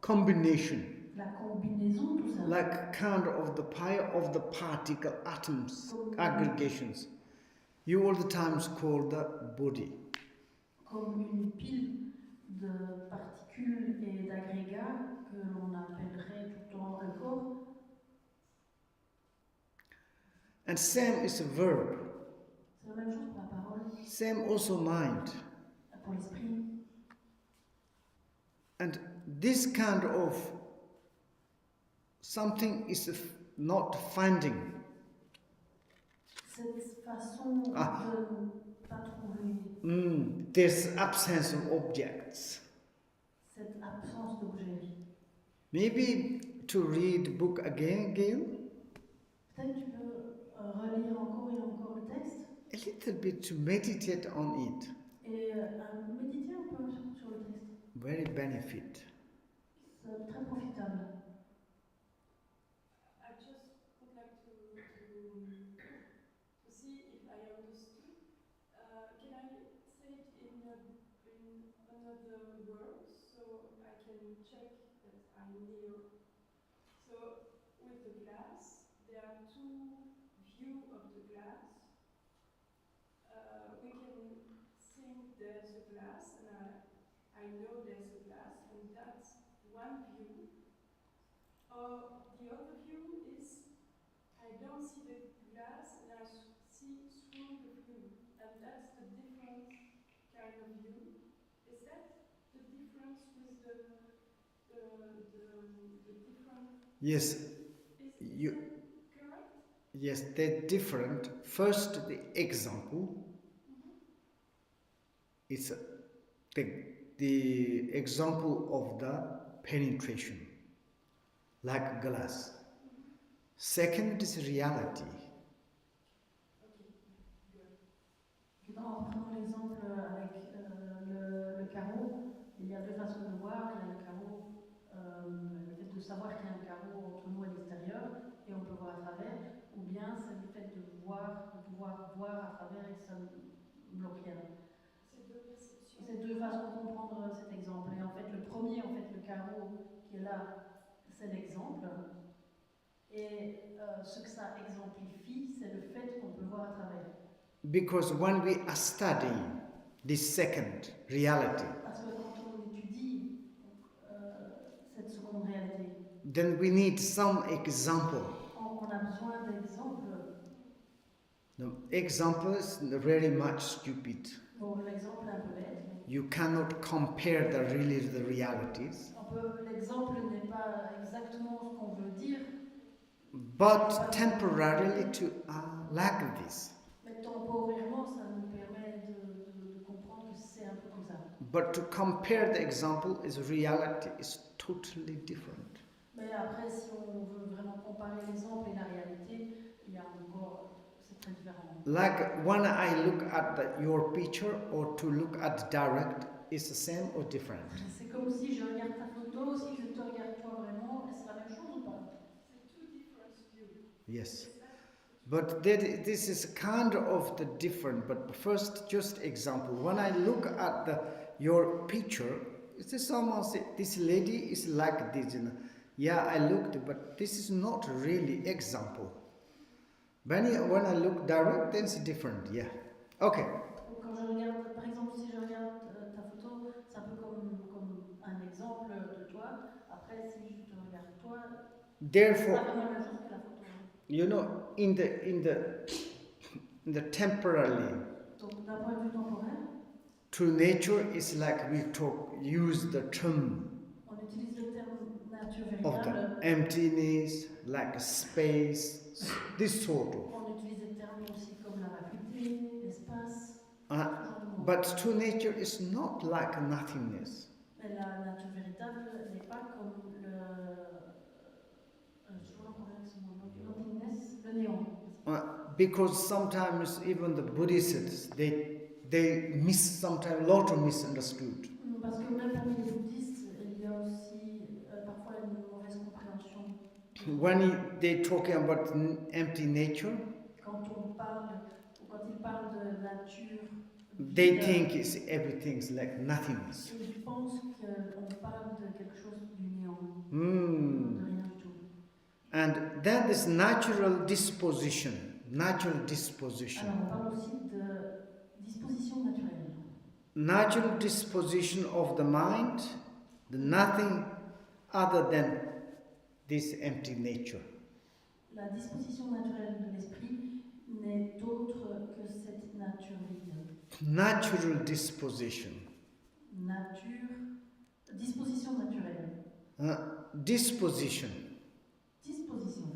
[SPEAKER 1] combination,
[SPEAKER 2] La combinaison de tout ça?
[SPEAKER 1] like kind of the pile of the particle atoms, aggregations. You all the times call the body.
[SPEAKER 2] Comme une pile de particules et d'agrégats que l'on appellerait tout le temps le corps.
[SPEAKER 1] And same is a verb.
[SPEAKER 2] C'est la même chose pour la parole,
[SPEAKER 1] Same also mind.
[SPEAKER 2] pour l'esprit.
[SPEAKER 1] And this kind of something is not finding.
[SPEAKER 2] Cette façon de ne pas trouver
[SPEAKER 1] There's absence of objects.
[SPEAKER 2] cette absence d'objet.
[SPEAKER 1] Maybe to read book again.
[SPEAKER 2] Peut-être tu peux relire encore et encore le texte
[SPEAKER 1] A little bit to meditate on it.
[SPEAKER 2] et méditer un peu sur le texte.
[SPEAKER 1] Very benefit.
[SPEAKER 2] C'est très profitable.
[SPEAKER 3] I just would like to see if I understood. Can I say it in another words so I can check that I'm near? So with the glass, there are two views of the glass. We can think there's a glass, and I know there's a glass, and that's one view. Or the other view is I don't see the glass and I see through the view, and that's the different kind of view. Is that the difference with the different?
[SPEAKER 1] Yes.
[SPEAKER 3] Is
[SPEAKER 1] You.
[SPEAKER 3] that correct?
[SPEAKER 1] Yes, they're different. First, the example. It's the example of the penetration, like glass. Second is reality.
[SPEAKER 2] En prenant l'exemple avec le carreau, il y a deux façons de voir. Il y a le carreau, le fait de savoir qu'il y a un carreau entre nous et l'extérieur, et on peut voir à travers, ou bien c'est le fait de pouvoir voir à travers et ça ne bloque rien. C'est deux façons de comprendre cet exemple. Et en fait, le premier, le carreau qui est là, c'est l'exemple. Et ce que ça exemplifie, c'est le fait qu'on peut voir à travers.
[SPEAKER 1] Because when we are studying this second reality,
[SPEAKER 2] Parce que quand on étudie cette seconde réalité,
[SPEAKER 1] then we need some example.
[SPEAKER 2] on a besoin d'exemples.
[SPEAKER 1] The example is very much stupid.
[SPEAKER 2] Bon, l'exemple est un peu bête.
[SPEAKER 1] You cannot compare the realities.
[SPEAKER 2] L'exemple n'est pas exactement ce qu'on veut dire.
[SPEAKER 1] But temporarily to like this.
[SPEAKER 2] Mais temporairement, ça nous permet de comprendre que c'est un peu comme ça.
[SPEAKER 1] But to compare the example is reality is totally different.
[SPEAKER 2] Mais après, si on veut vraiment comparer l'exemple et la réalité, il y a encore, c'est très différent.
[SPEAKER 1] Like when I look at your picture or to look at direct, is the same or different?
[SPEAKER 2] C'est comme si je regarde ta photo, si je te regarde toi vraiment, c'est la même chose ou pas?
[SPEAKER 3] C'est two different views.
[SPEAKER 1] Yes. But this is kind of the different, but first just example. When I look at your picture, is this someone say, this lady is like this, you know? Yeah, I looked, but this is not really example. When I look direct, then it's different, yeah. Okay.
[SPEAKER 2] Quand je regarde, par exemple, si je regarde ta photo, c'est un peu comme un exemple de toi. Après, si je te regarde toi,
[SPEAKER 1] Therefore,
[SPEAKER 2] c'est pas vraiment la même chose que la photo.
[SPEAKER 1] you know, in the temporarily,
[SPEAKER 2] Donc, d'un point de vue temporel,
[SPEAKER 1] true nature is like we use the term
[SPEAKER 2] on utilise le terme nature
[SPEAKER 1] of the
[SPEAKER 2] véritable.
[SPEAKER 1] emptiness, like space, this sort of.
[SPEAKER 2] On utilise des termes aussi comme la vacuité,
[SPEAKER 1] But true nature is not like nothingness.
[SPEAKER 2] Mais la nature véritable n'est pas comme j'ai toujours un problème avec ce mot, nothingness, le néant.
[SPEAKER 1] Because sometimes even the Buddhists, they miss sometimes a lot of misunderstood.
[SPEAKER 2] Parce que même parmi les bouddhistes, il y a aussi parfois une mauvaise compréhension.
[SPEAKER 1] When they talking about empty nature,
[SPEAKER 2] Quand on parle, ou quand ils parlent de nature,
[SPEAKER 1] they think it's everything's like nothingness.
[SPEAKER 2] ils pensent qu'on parle de quelque chose du néant, de rien du tout.
[SPEAKER 1] And then this natural disposition.
[SPEAKER 2] Alors on parle aussi de disposition naturelle.
[SPEAKER 1] Natural disposition of the mind, the nothing other than this empty nature.
[SPEAKER 2] La disposition naturelle de l'esprit n'est autre que cette nature vide.
[SPEAKER 1] Natural disposition.
[SPEAKER 2] Disposition naturelle.
[SPEAKER 1] Disposition.
[SPEAKER 2] Disposition.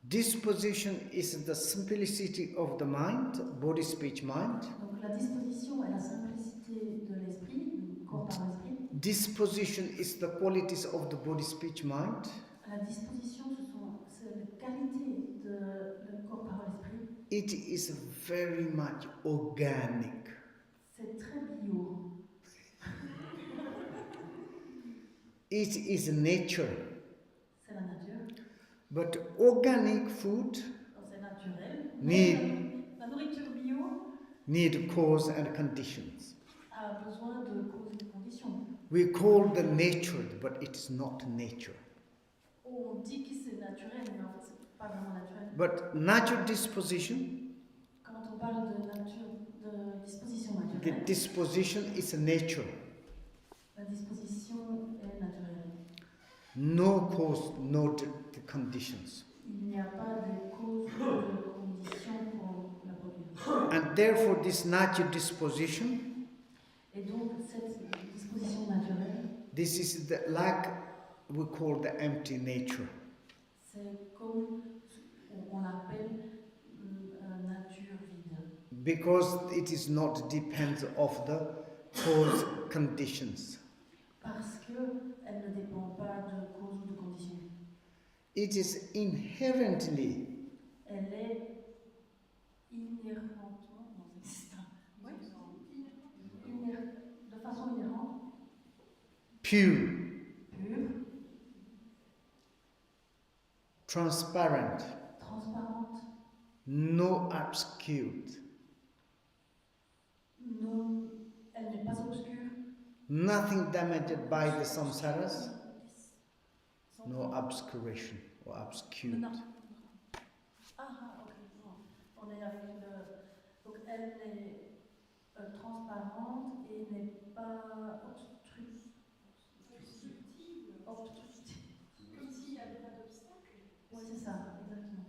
[SPEAKER 1] Disposition is the simplicity of the mind, body, speech, mind.
[SPEAKER 2] Donc la disposition est la simplicité de l'esprit, du corps par l'esprit.
[SPEAKER 1] Disposition is the qualities of the body, speech, mind.
[SPEAKER 2] La disposition, c'est la qualité de corps par l'esprit.
[SPEAKER 1] It is very much organic.
[SPEAKER 2] C'est très bio.
[SPEAKER 1] It is nature.
[SPEAKER 2] C'est la nature.
[SPEAKER 1] But organic food
[SPEAKER 2] C'est naturel.
[SPEAKER 1] need
[SPEAKER 2] La nourriture bio
[SPEAKER 1] cause and conditions.
[SPEAKER 2] a besoin de causes et de conditions.
[SPEAKER 1] We call the nature, but it is not nature.
[SPEAKER 2] On dit que c'est naturel, mais en fait c'est pas vraiment naturel.
[SPEAKER 1] But natural disposition,
[SPEAKER 2] Quand on parle de nature, de disposition
[SPEAKER 1] the
[SPEAKER 2] naturelle,
[SPEAKER 1] disposition is a nature.
[SPEAKER 2] la disposition est naturelle.
[SPEAKER 1] No cause, no conditions.
[SPEAKER 2] Il n'y a pas de cause ou de condition pour la produire.
[SPEAKER 1] And therefore this natural disposition,
[SPEAKER 2] Et donc cette disposition naturelle,
[SPEAKER 1] this is the like we call the empty nature.
[SPEAKER 2] c'est comme on l'appelle nature vide.
[SPEAKER 1] Because it is not depends of the cause conditions.
[SPEAKER 2] Parce qu'elle ne dépend pas de cause ou de condition.
[SPEAKER 1] It is inherently
[SPEAKER 2] Elle est inhéremment, non, c'est existant. Oui, de façon inhérente,
[SPEAKER 1] pure,
[SPEAKER 2] pure,
[SPEAKER 1] transparent,
[SPEAKER 2] transparente,
[SPEAKER 1] no obscured,
[SPEAKER 2] non, elle n'est pas obscure.
[SPEAKER 1] nothing damaged by the samsaras, no obscuration or obscured.
[SPEAKER 2] Non. Ah, ok, non. On est avec le. Donc elle est transparente et n'est pas obstructive.
[SPEAKER 3] Comme s'il n'y avait pas d'obstacle.
[SPEAKER 2] Oui, c'est ça, exactement.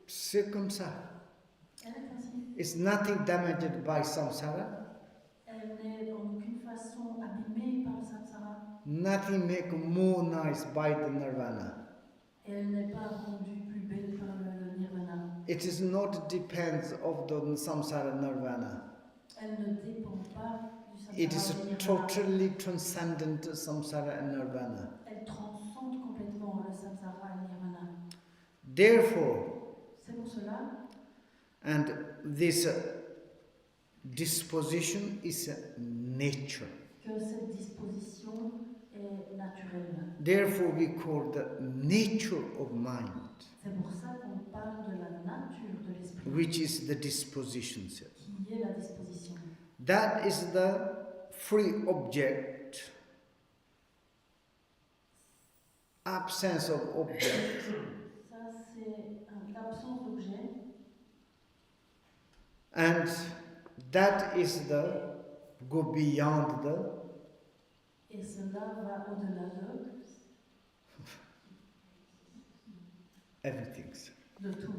[SPEAKER 1] C'est comme ça.
[SPEAKER 2] Elle est ainsi.
[SPEAKER 1] It's nothing damaged by samsara,
[SPEAKER 2] Elle n'est en aucune façon abîmée par le samsara.
[SPEAKER 1] nothing make more nice by the nirvana.
[SPEAKER 2] Elle n'est pas rendue plus belle par le nirvana.
[SPEAKER 1] It is not depends of the samsara nirvana.
[SPEAKER 2] Elle ne dépend pas du samsara
[SPEAKER 1] It is
[SPEAKER 2] et du nirvana.
[SPEAKER 1] totally transcendent samsara and nirvana.
[SPEAKER 2] Elle transcende complètement le samsara et le nirvana.
[SPEAKER 1] Therefore,
[SPEAKER 2] C'est pour cela,
[SPEAKER 1] and this disposition is nature.
[SPEAKER 2] que cette disposition est naturelle.
[SPEAKER 1] Therefore, we call the nature of mind,
[SPEAKER 2] C'est pour ça qu'on parle de la nature de l'esprit,
[SPEAKER 1] which is the disposition.
[SPEAKER 2] qui est la disposition.
[SPEAKER 1] That is the free object, absence of object.
[SPEAKER 2] Ça, c'est l'absence d'objet,
[SPEAKER 1] And that is the go beyond the
[SPEAKER 2] et cela va au-delà
[SPEAKER 1] everything.
[SPEAKER 2] de tout.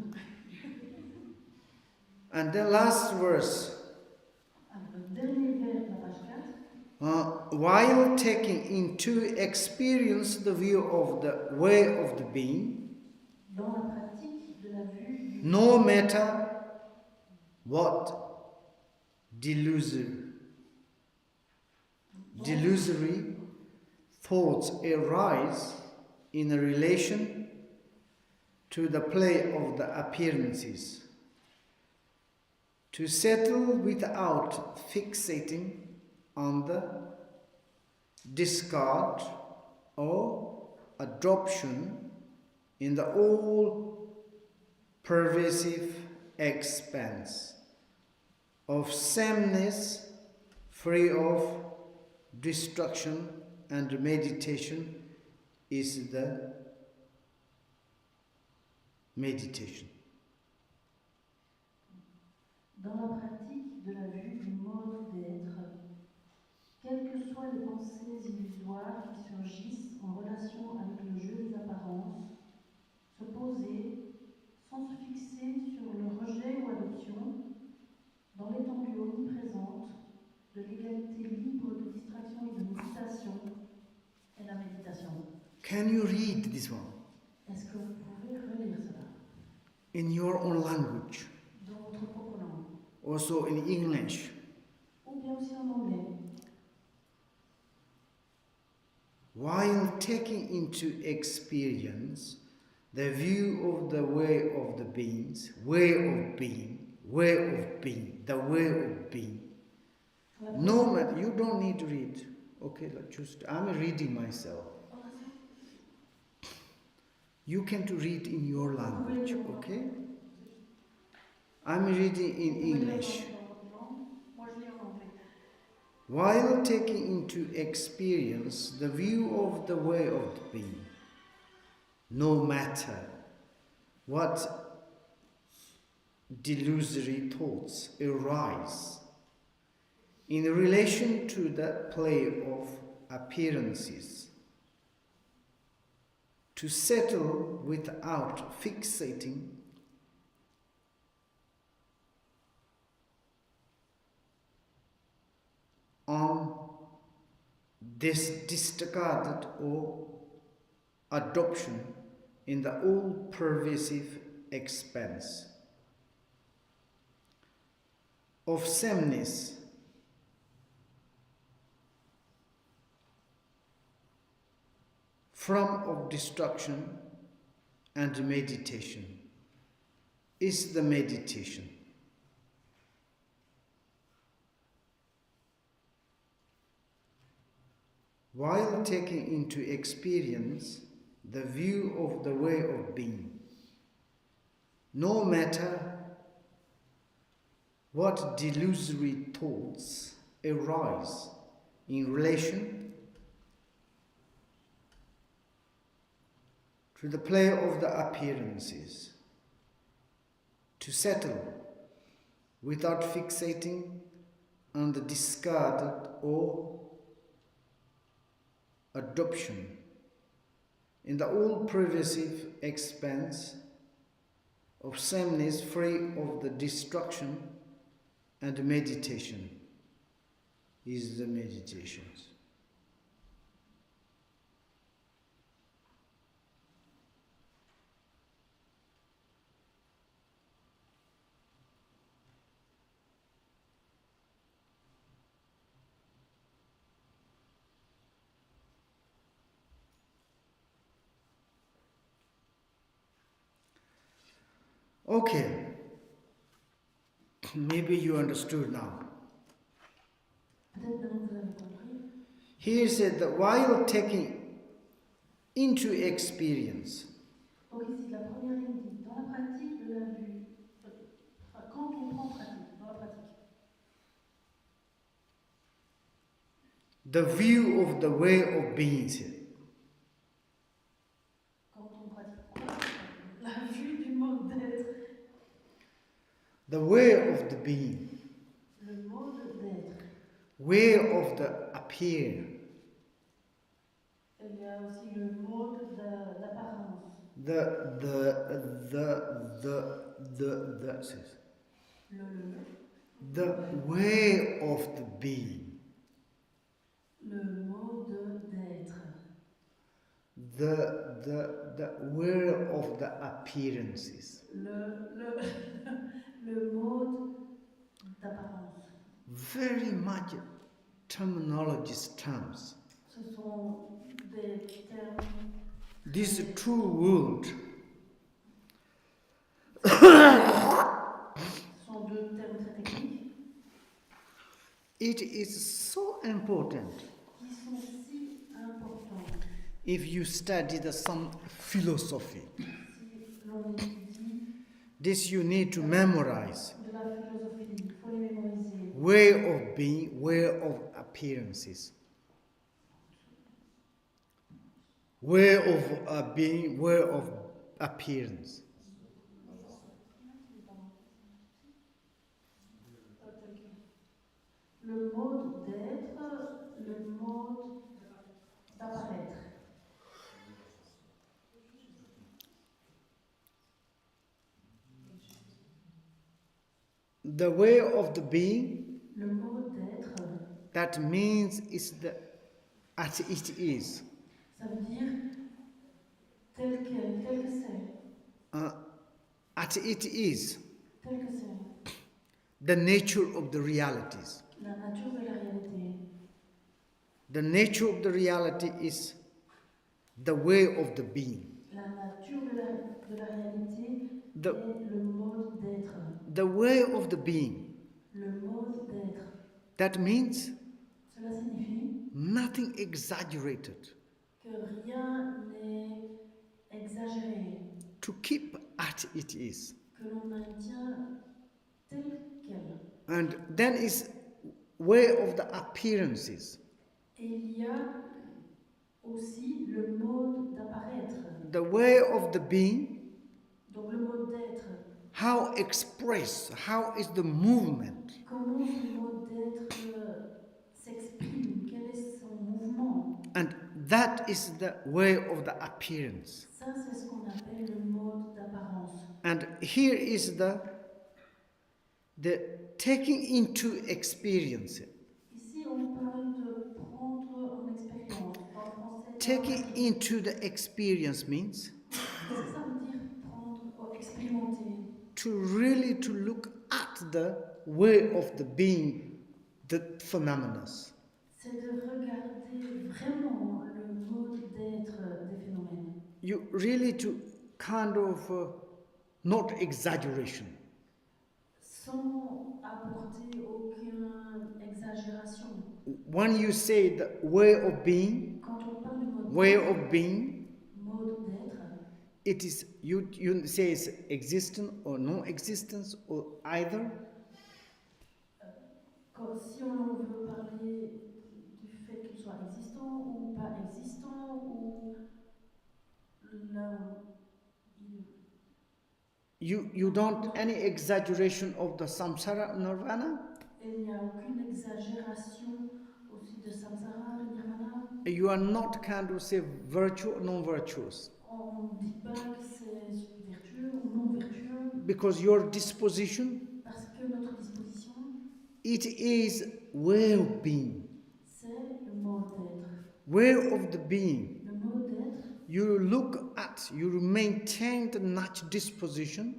[SPEAKER 1] And the last verse,
[SPEAKER 2] Alors, le dernier vers de la page 4,
[SPEAKER 1] while taking into experience the view of the way of the being,
[SPEAKER 2] dans la pratique de la vue
[SPEAKER 1] no matter what delusory thoughts arise in relation to the play of the appearances, to settle without fixating on the discard or adoption in the all-pervasive expanse of sameness, free of destruction and meditation, is the meditation.
[SPEAKER 2] Dans la pratique de la vue du mode d'être, quelles que soient les pensées illusoires qui surgissent en relation avec le jeu des apparences, se poser sans se fixer sur le rejet ou adoption, dans l'étendue omniprésente de l'égalité libre de distraction et de méditation, et la méditation.
[SPEAKER 1] Can you read this one?
[SPEAKER 2] Est-ce que vous pouvez relire cela?
[SPEAKER 1] In your own language,
[SPEAKER 2] Dans votre propre langue,
[SPEAKER 1] also in English.
[SPEAKER 2] ou bien aussi en anglais.
[SPEAKER 1] While taking into experience the view of the way of the beings, way of being, the way of being. No matter, you don't need to read. Okay, just I'm reading myself. You can to read in your language, okay? I'm reading in English. While taking into experience the view of the way of the being, no matter what delusory thoughts arise in relation to the play of appearances, to settle without fixating on this discarded or adoption in the all-pervasive expanse of sameness, from of destruction and meditation, is the meditation. While taking into experience the view of the way of being, no matter what delusory thoughts arise in relation to the play of the appearances, to settle without fixating on the discarded or adoption in the all-pervasive expanse of sameness, free of the destruction and meditation, is the meditations. Okay, maybe you understood now. Here said that while taking into experience,
[SPEAKER 2] Donc ici, la première ligne dit, dans la pratique de la vue, quand on prend pratique, dans la pratique,
[SPEAKER 1] the view of the way of being,
[SPEAKER 2] quand on pratique la vue du mode d'être,
[SPEAKER 1] the way of the being,
[SPEAKER 2] le mode d'être.
[SPEAKER 1] way of the appear,
[SPEAKER 2] Il y a aussi le mode d'apparence.
[SPEAKER 1] The way of the being,
[SPEAKER 2] Le mode d'être.
[SPEAKER 1] the way of the appearances.
[SPEAKER 2] Le mode d'apparence.
[SPEAKER 1] Very much terminologist terms.
[SPEAKER 2] Ce sont des termes,
[SPEAKER 1] This true world
[SPEAKER 2] ce sont deux termes très techniques
[SPEAKER 1] it is so important
[SPEAKER 2] qui sont si importants.
[SPEAKER 1] if you study some philosophy.
[SPEAKER 2] Si l'on étudie
[SPEAKER 1] This you need to memorize.
[SPEAKER 2] de la philosophie, il faut les mémoriser.
[SPEAKER 1] Way of being, way of appearances. Way of being, way of appearance.
[SPEAKER 2] Le mode d'être, le mode d'apparaître.
[SPEAKER 1] The way of the being,
[SPEAKER 2] Le mode d'être,
[SPEAKER 1] that means is the as it is.
[SPEAKER 2] ça veut dire tel que c'est,
[SPEAKER 1] As it is,
[SPEAKER 2] tel que c'est,
[SPEAKER 1] the nature of the realities.
[SPEAKER 2] la nature de la réalité.
[SPEAKER 1] The nature of the reality is the way of the being.
[SPEAKER 2] La nature de la réalité
[SPEAKER 1] The,
[SPEAKER 2] est le mode d'être.
[SPEAKER 1] the way of the being.
[SPEAKER 2] Le mode d'être.
[SPEAKER 1] That means
[SPEAKER 2] Cela signifie
[SPEAKER 1] nothing exaggerated.
[SPEAKER 2] que rien n'est exagéré,
[SPEAKER 1] To keep as it is.
[SPEAKER 2] que l'on maintient tel quel.
[SPEAKER 1] And then is way of the appearances.
[SPEAKER 2] Et il y a aussi le mode d'apparaître.
[SPEAKER 1] The way of the being,
[SPEAKER 2] Donc le mode d'être.
[SPEAKER 1] how express, how is the movement.
[SPEAKER 2] Comment ce mode d'être s'exprime? Quel est son mouvement?
[SPEAKER 1] And that is the way of the appearance.
[SPEAKER 2] Ça, c'est ce qu'on appelle le mode d'apparence.
[SPEAKER 1] And here is the taking into experience.
[SPEAKER 2] Ici, on parle de prendre en expérience. En français,
[SPEAKER 1] Taking into the experience means
[SPEAKER 2] qu'est-ce que ça veut dire prendre, expérimenter?
[SPEAKER 1] to really to look at the way of the being, the phenomena.
[SPEAKER 2] C'est de regarder vraiment le mode d'être des phénomènes.
[SPEAKER 1] You really to kind of not exaggeration.
[SPEAKER 2] Sans apporter aucune exagération.
[SPEAKER 1] When you say the way of being,
[SPEAKER 2] Quand on parle du mode
[SPEAKER 1] way
[SPEAKER 2] d'être,
[SPEAKER 1] of being,
[SPEAKER 2] mode d'être,
[SPEAKER 1] it is you say it's existence or no existence or either.
[SPEAKER 2] si on veut parler du fait qu'il soit existant ou pas existant, ou là
[SPEAKER 1] You don't any exaggeration of the samsara nirvana.
[SPEAKER 2] il n'y a aucune exagération aussi de samsara, de nirvana.
[SPEAKER 1] You are not kind of say virtue or non-virtuous.
[SPEAKER 2] On ne dit pas que c'est vertueux ou non vertueux.
[SPEAKER 1] Because your disposition,
[SPEAKER 2] Parce que notre disposition,
[SPEAKER 1] it is way of being.
[SPEAKER 2] c'est le mode d'être.
[SPEAKER 1] Way of the being.
[SPEAKER 2] Le mode d'être,
[SPEAKER 1] You look at, you maintain the natural disposition.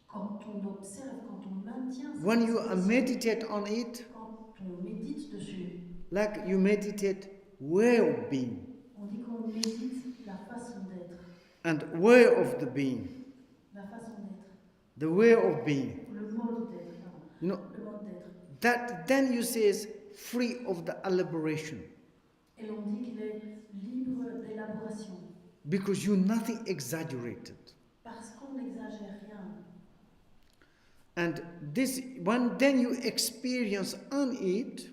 [SPEAKER 2] quand on observe, quand on maintient cette
[SPEAKER 1] When you
[SPEAKER 2] disposition,
[SPEAKER 1] meditate on it,
[SPEAKER 2] quand on médite dessus,
[SPEAKER 1] like you meditate way of being
[SPEAKER 2] on dit qu'on médite la façon d'être.
[SPEAKER 1] and way of the being,
[SPEAKER 2] La façon d'être.
[SPEAKER 1] the way of being.
[SPEAKER 2] Le mode d'être, pardon.
[SPEAKER 1] No,
[SPEAKER 2] Le mode d'être.
[SPEAKER 1] that then you say is free of the elaboration
[SPEAKER 2] Et l'on dit qu'il est libre d'élaboration.
[SPEAKER 1] because you nothing exaggerated.
[SPEAKER 2] Parce qu'on n'exagère rien.
[SPEAKER 1] And this one, then you experience on it,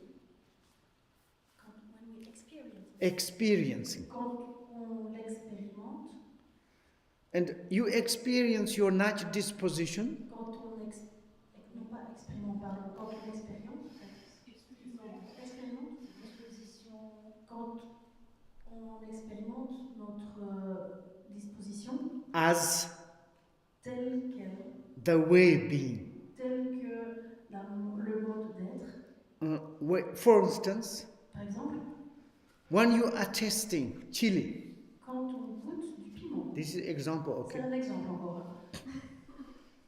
[SPEAKER 2] When we experience.
[SPEAKER 1] experiencing.
[SPEAKER 2] Quand on l'expérimente,
[SPEAKER 1] And you experience your natural disposition,
[SPEAKER 2] quand on non pas expérimente, pardon, quand on expérimente disposition, quand on expérimente notre disposition
[SPEAKER 1] as
[SPEAKER 2] telle qu'elle,
[SPEAKER 1] the way being.
[SPEAKER 2] tel que le mode d'être.
[SPEAKER 1] For instance,
[SPEAKER 2] Par exemple,
[SPEAKER 1] when you are tasting chili,
[SPEAKER 2] quand on goûte du piment,
[SPEAKER 1] this is example,
[SPEAKER 2] c'est
[SPEAKER 1] okay?
[SPEAKER 2] un exemple encore.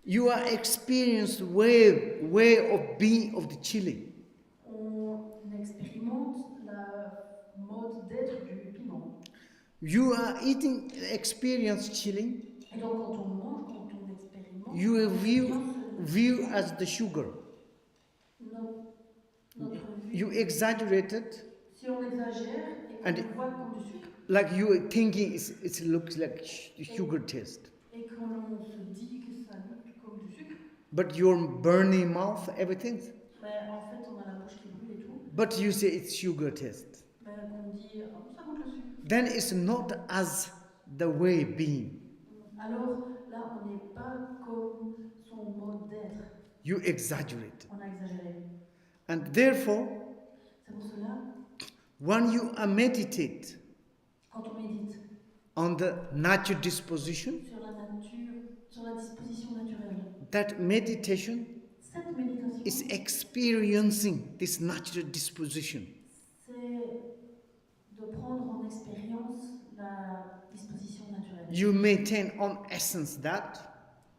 [SPEAKER 1] You are experienced way of being of the chili.
[SPEAKER 2] On expérimente la mode d'être du piment.
[SPEAKER 1] You are eating experience chilling.
[SPEAKER 2] Et donc quand on mange, quand on expérimente,
[SPEAKER 1] You
[SPEAKER 2] on
[SPEAKER 1] view
[SPEAKER 2] expérience
[SPEAKER 1] as the sugar.
[SPEAKER 2] notre vue.
[SPEAKER 1] You exaggerate it,
[SPEAKER 2] Si on exagère et qu'on
[SPEAKER 1] And-
[SPEAKER 2] le voit comme du sucre,
[SPEAKER 1] like you are thinking it looks like sugar taste.
[SPEAKER 2] et qu'on se dit que ça goûte comme du sucre,
[SPEAKER 1] But your burning mouth, everything.
[SPEAKER 2] mais en fait on a la bouche qui brûle et tout,
[SPEAKER 1] But you say it's sugar taste.
[SPEAKER 2] mais qu'on dit oh, ça goûte le sucre.
[SPEAKER 1] Then it's not as the way being.
[SPEAKER 2] Alors là on n'est pas comme son mode d'être,
[SPEAKER 1] You exaggerate.
[SPEAKER 2] on a exagéré.
[SPEAKER 1] And therefore,
[SPEAKER 2] C'est pour cela,
[SPEAKER 1] when you meditate
[SPEAKER 2] quand on médite
[SPEAKER 1] on the natural disposition,
[SPEAKER 2] sur la nature, sur la disposition naturelle,
[SPEAKER 1] that meditation
[SPEAKER 2] cette méditation,
[SPEAKER 1] is experiencing this natural disposition.
[SPEAKER 2] c'est de prendre en expérience la disposition naturelle.
[SPEAKER 1] You maintain on essence that.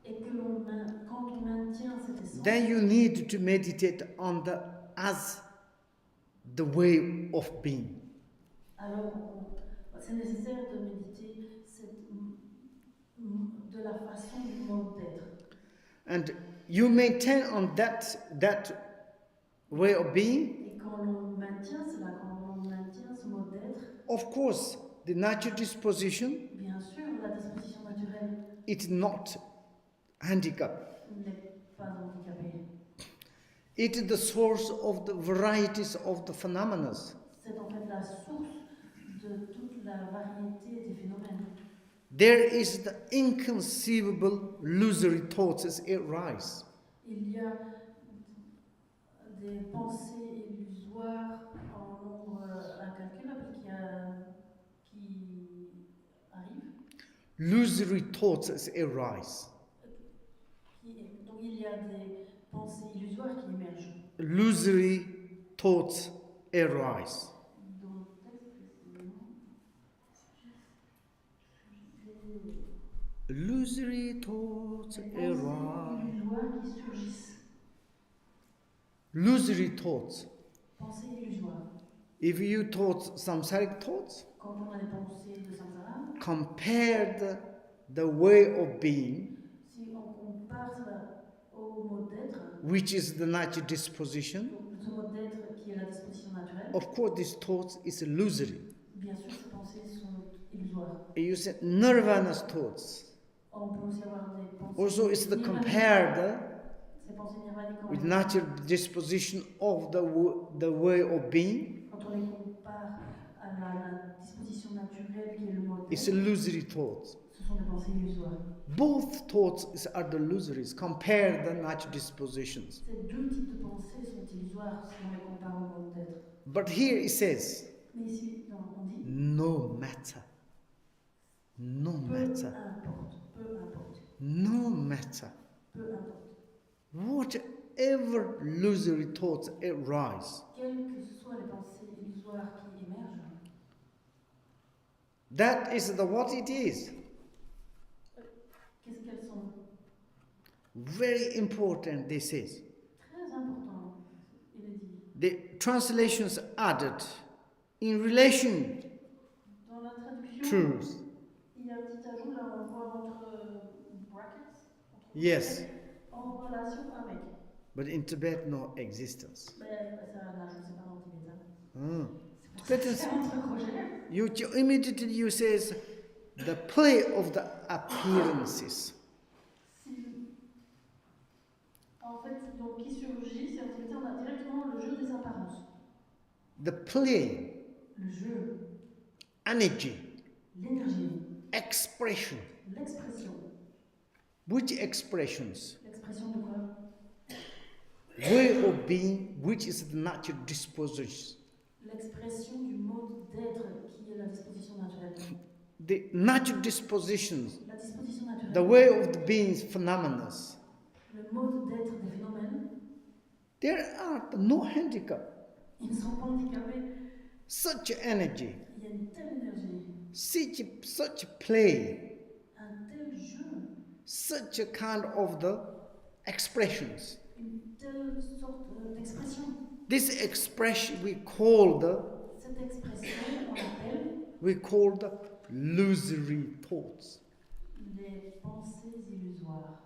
[SPEAKER 2] Et que quand on maintient cette essence,
[SPEAKER 1] Then you need to meditate on the as the way of being.
[SPEAKER 2] alors c'est nécessaire de méditer de la façon du mode d'être.
[SPEAKER 1] And you maintain on that way of being.
[SPEAKER 2] Et quand l'on maintient cela, quand on maintient ce mode d'être,
[SPEAKER 1] Of course, the natural disposition,
[SPEAKER 2] bien sûr, la disposition naturelle
[SPEAKER 1] it's not handicap.
[SPEAKER 2] n'est pas handicapée.
[SPEAKER 1] It is the source of the varieties of the phenomena.
[SPEAKER 2] C'est en fait la source de toute la variété des phénomènes.
[SPEAKER 1] There is the inconceivable illusory thoughts as it rise.
[SPEAKER 2] Il y a des pensées illusoires en nombre incalculable qui arrivent.
[SPEAKER 1] Illusory thoughts as it rise.
[SPEAKER 2] Donc il y a des pensées illusoires qui émergent.
[SPEAKER 1] Illusory thoughts arise.
[SPEAKER 2] Dans le texte précisément,
[SPEAKER 1] Illusory thoughts
[SPEAKER 2] des pensées
[SPEAKER 1] arise.
[SPEAKER 2] illusoires qui surgissent.
[SPEAKER 1] Illusory thoughts.
[SPEAKER 2] Pensées illusoires.
[SPEAKER 1] If you thought samsaric thoughts,
[SPEAKER 2] Quand on a des pensées de samsara,
[SPEAKER 1] compared the way of being,
[SPEAKER 2] si on compare cela au mode d'être,
[SPEAKER 1] which is the natural disposition,
[SPEAKER 2] donc ce mode d'être qui est la disposition naturelle,
[SPEAKER 1] of course these thoughts is illusory.
[SPEAKER 2] bien sûr ces pensées sont illusoires.
[SPEAKER 1] And you said nirvana's thoughts.
[SPEAKER 2] On peut aussi avoir des pensées
[SPEAKER 1] Also it's the
[SPEAKER 2] nirvaniques.
[SPEAKER 1] compared
[SPEAKER 2] Ces pensées nirvaniques,
[SPEAKER 1] with natural disposition of the way of being,
[SPEAKER 2] quand on les compare à la disposition naturelle qui est le mode
[SPEAKER 1] it's
[SPEAKER 2] d'être,
[SPEAKER 1] illusory thoughts.
[SPEAKER 2] ce sont des pensées illusoires.
[SPEAKER 1] Both thoughts are the illusories. Compare the natural dispositions.
[SPEAKER 2] Ces deux types de pensées sont illusoires si on les compare au mode d'être.
[SPEAKER 1] But here it says,
[SPEAKER 2] Mais ici, on dit
[SPEAKER 1] no matter. No matter.
[SPEAKER 2] peu importe,
[SPEAKER 1] No matter.
[SPEAKER 2] peu importe.
[SPEAKER 1] Whatever illusory thoughts arise,
[SPEAKER 2] Quelles que soient les pensées illusoires qui émergent,
[SPEAKER 1] that is what it is.
[SPEAKER 2] qu'est-ce qu'elles sont?
[SPEAKER 1] Very important, this is.
[SPEAKER 2] Très important, il est dit.
[SPEAKER 1] The translations added in relation
[SPEAKER 2] Dans la traduction,
[SPEAKER 1] truth.
[SPEAKER 2] il y a un petit ajout là, on voit entre brackets, entre
[SPEAKER 1] Yes.
[SPEAKER 2] brackets, en relation avec.
[SPEAKER 1] But in Tibet, no existence.
[SPEAKER 2] Mais c'est un ajout, c'est pas dans le tibétain.
[SPEAKER 1] Ah.
[SPEAKER 2] C'est pour ça que c'est entre crochet.
[SPEAKER 1] You immediately you says the play of the appearances.
[SPEAKER 2] En fait, donc qui surgit, c'est en tibétain, on a directement le jeu des apparences.
[SPEAKER 1] The play,
[SPEAKER 2] Le jeu,
[SPEAKER 1] energy,
[SPEAKER 2] l'énergie,
[SPEAKER 1] expression.
[SPEAKER 2] l'expression.
[SPEAKER 1] Which expressions?
[SPEAKER 2] L'expression de quoi?
[SPEAKER 1] Way of being, which is the natural disposition.
[SPEAKER 2] L'expression du mode d'être qui est la disposition naturelle.
[SPEAKER 1] The natural dispositions,
[SPEAKER 2] La disposition naturelle.
[SPEAKER 1] the way of the being's phenomena.
[SPEAKER 2] Le mode d'être des phénomènes,
[SPEAKER 1] There are no handicap.
[SPEAKER 2] ils ne sont pas handicapés.
[SPEAKER 1] Such energy,
[SPEAKER 2] Il y a une telle énergie,
[SPEAKER 1] such play,
[SPEAKER 2] un tel jeu,
[SPEAKER 1] such a kind of the expressions.
[SPEAKER 2] une telle sorte d'expression.
[SPEAKER 1] This expression we call
[SPEAKER 2] Cette expression, on l'appelle
[SPEAKER 1] the illusory thoughts.
[SPEAKER 2] les pensées illusoires.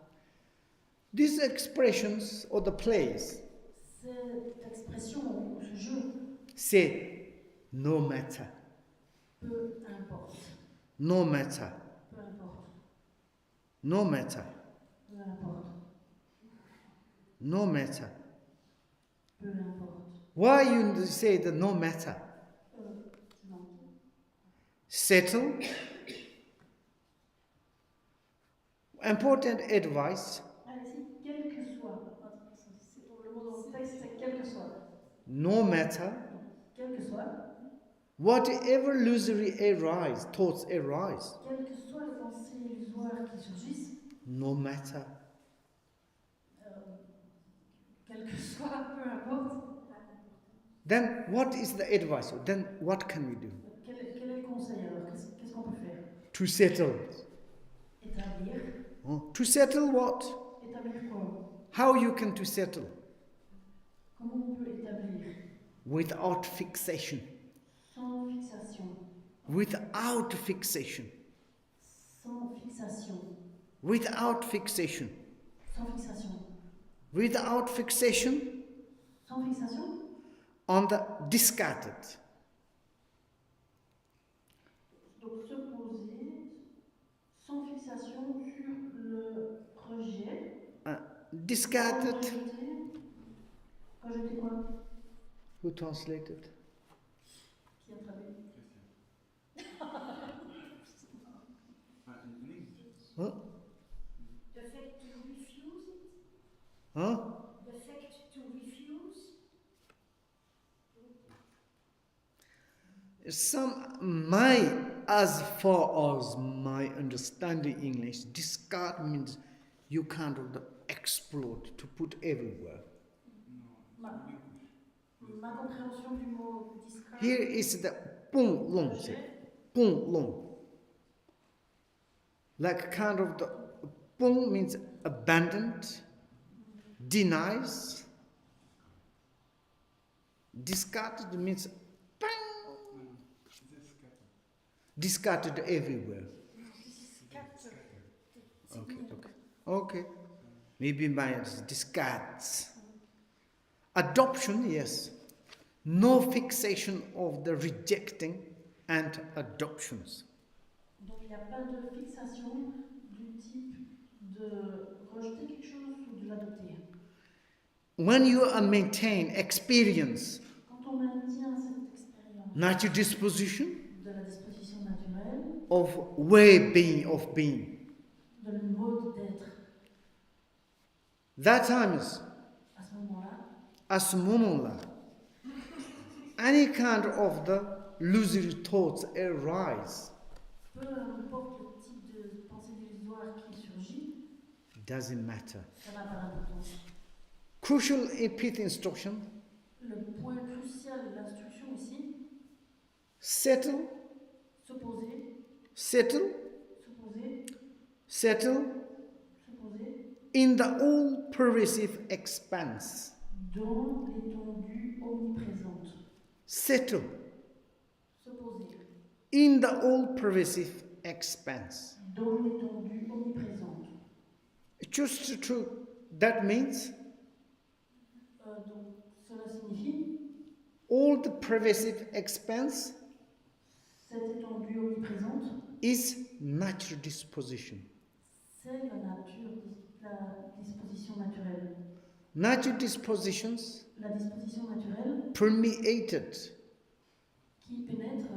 [SPEAKER 1] These expressions or the plays
[SPEAKER 2] Cette expression ou ce jeu,
[SPEAKER 1] say no matter,
[SPEAKER 2] peu importe,
[SPEAKER 1] no matter,
[SPEAKER 2] peu importe,
[SPEAKER 1] no matter,
[SPEAKER 2] peu importe,
[SPEAKER 1] no matter.
[SPEAKER 2] peu importe.
[SPEAKER 1] Why you say the no matter?
[SPEAKER 2] Non.
[SPEAKER 1] Settle. Important advice.
[SPEAKER 2] Allez-y, quel que soit. Le mot dans le texte, c'est quel que soit.
[SPEAKER 1] No matter.
[SPEAKER 2] Donc, quel que soit.
[SPEAKER 1] Whatever illusory thoughts arise.
[SPEAKER 2] Quelles que soient les pensées illusoires qui surgissent.
[SPEAKER 1] No matter.
[SPEAKER 2] Quel que soit, peu importe.
[SPEAKER 1] Then what is the advice? Then what can we do?
[SPEAKER 2] Quel est le conseil alors? Qu'est-ce qu'on peut faire?
[SPEAKER 1] To settle.
[SPEAKER 2] Établir.
[SPEAKER 1] To settle what?
[SPEAKER 2] Établir quoi?
[SPEAKER 1] How you can to settle?
[SPEAKER 2] Comment on peut établir?
[SPEAKER 1] Without fixation.
[SPEAKER 2] Sans fixation.
[SPEAKER 1] Without fixation.
[SPEAKER 2] Sans fixation.
[SPEAKER 1] Without fixation.
[SPEAKER 2] Sans fixation.
[SPEAKER 1] Without fixation.
[SPEAKER 2] Sans fixation.
[SPEAKER 1] On the discarded.
[SPEAKER 2] Donc se poser sans fixation sur le rejet.
[SPEAKER 1] Discarded.
[SPEAKER 2] Rejeter quoi?
[SPEAKER 1] Who translated?
[SPEAKER 2] Qui a traduit?
[SPEAKER 1] Huh?
[SPEAKER 3] The fact to refuse it?
[SPEAKER 1] Huh?
[SPEAKER 3] The fact to refuse?
[SPEAKER 1] As far as my understanding English, discard means you can't explode to put everywhere.
[SPEAKER 2] Ma compréhension du mot discard.
[SPEAKER 1] Here is the pung long, pung long. Like kind of the pung means abandoned, denies. Discarded means discarded everywhere. Okay. Maybe my discards. Adoption, yes. No fixation of the rejecting and adoptions.
[SPEAKER 2] Donc il n'y a pas de fixation du type de rejeter quelque chose ou de l'adopter.
[SPEAKER 1] When you maintain experience,
[SPEAKER 2] quand on maintient cette expérience
[SPEAKER 1] natural disposition,
[SPEAKER 2] de la disposition naturelle,
[SPEAKER 1] of way being, of being,
[SPEAKER 2] de le mode d'être,
[SPEAKER 1] that times,
[SPEAKER 2] à ce moment-là,
[SPEAKER 1] any kind of the illusory thoughts arise.
[SPEAKER 2] Peu importe le type de pensée illusoire qui surgit,
[SPEAKER 1] Doesn't matter.
[SPEAKER 2] ça n'a pas d'importance.
[SPEAKER 1] Crucial fifth instruction.
[SPEAKER 2] Le point crucial de l'instruction ici,
[SPEAKER 1] Settle.
[SPEAKER 2] se poser,
[SPEAKER 1] Settle.
[SPEAKER 2] se poser,
[SPEAKER 1] Settle.
[SPEAKER 2] se poser,
[SPEAKER 1] in the all-pervasive expanse.
[SPEAKER 2] dans l'étendue omniprésente.
[SPEAKER 1] Settle.
[SPEAKER 2] Se poser.
[SPEAKER 1] In the all-pervasive expanse.
[SPEAKER 2] Dans l'étendue omniprésente.
[SPEAKER 1] Just true. That means
[SPEAKER 2] Donc, cela signifie
[SPEAKER 1] all the pervasive expanse
[SPEAKER 2] cette étendue omniprésente
[SPEAKER 1] is natural disposition.
[SPEAKER 2] c'est la nature, la disposition naturelle.
[SPEAKER 1] Natural dispositions
[SPEAKER 2] La disposition naturelle
[SPEAKER 1] permeated
[SPEAKER 2] qui pénètre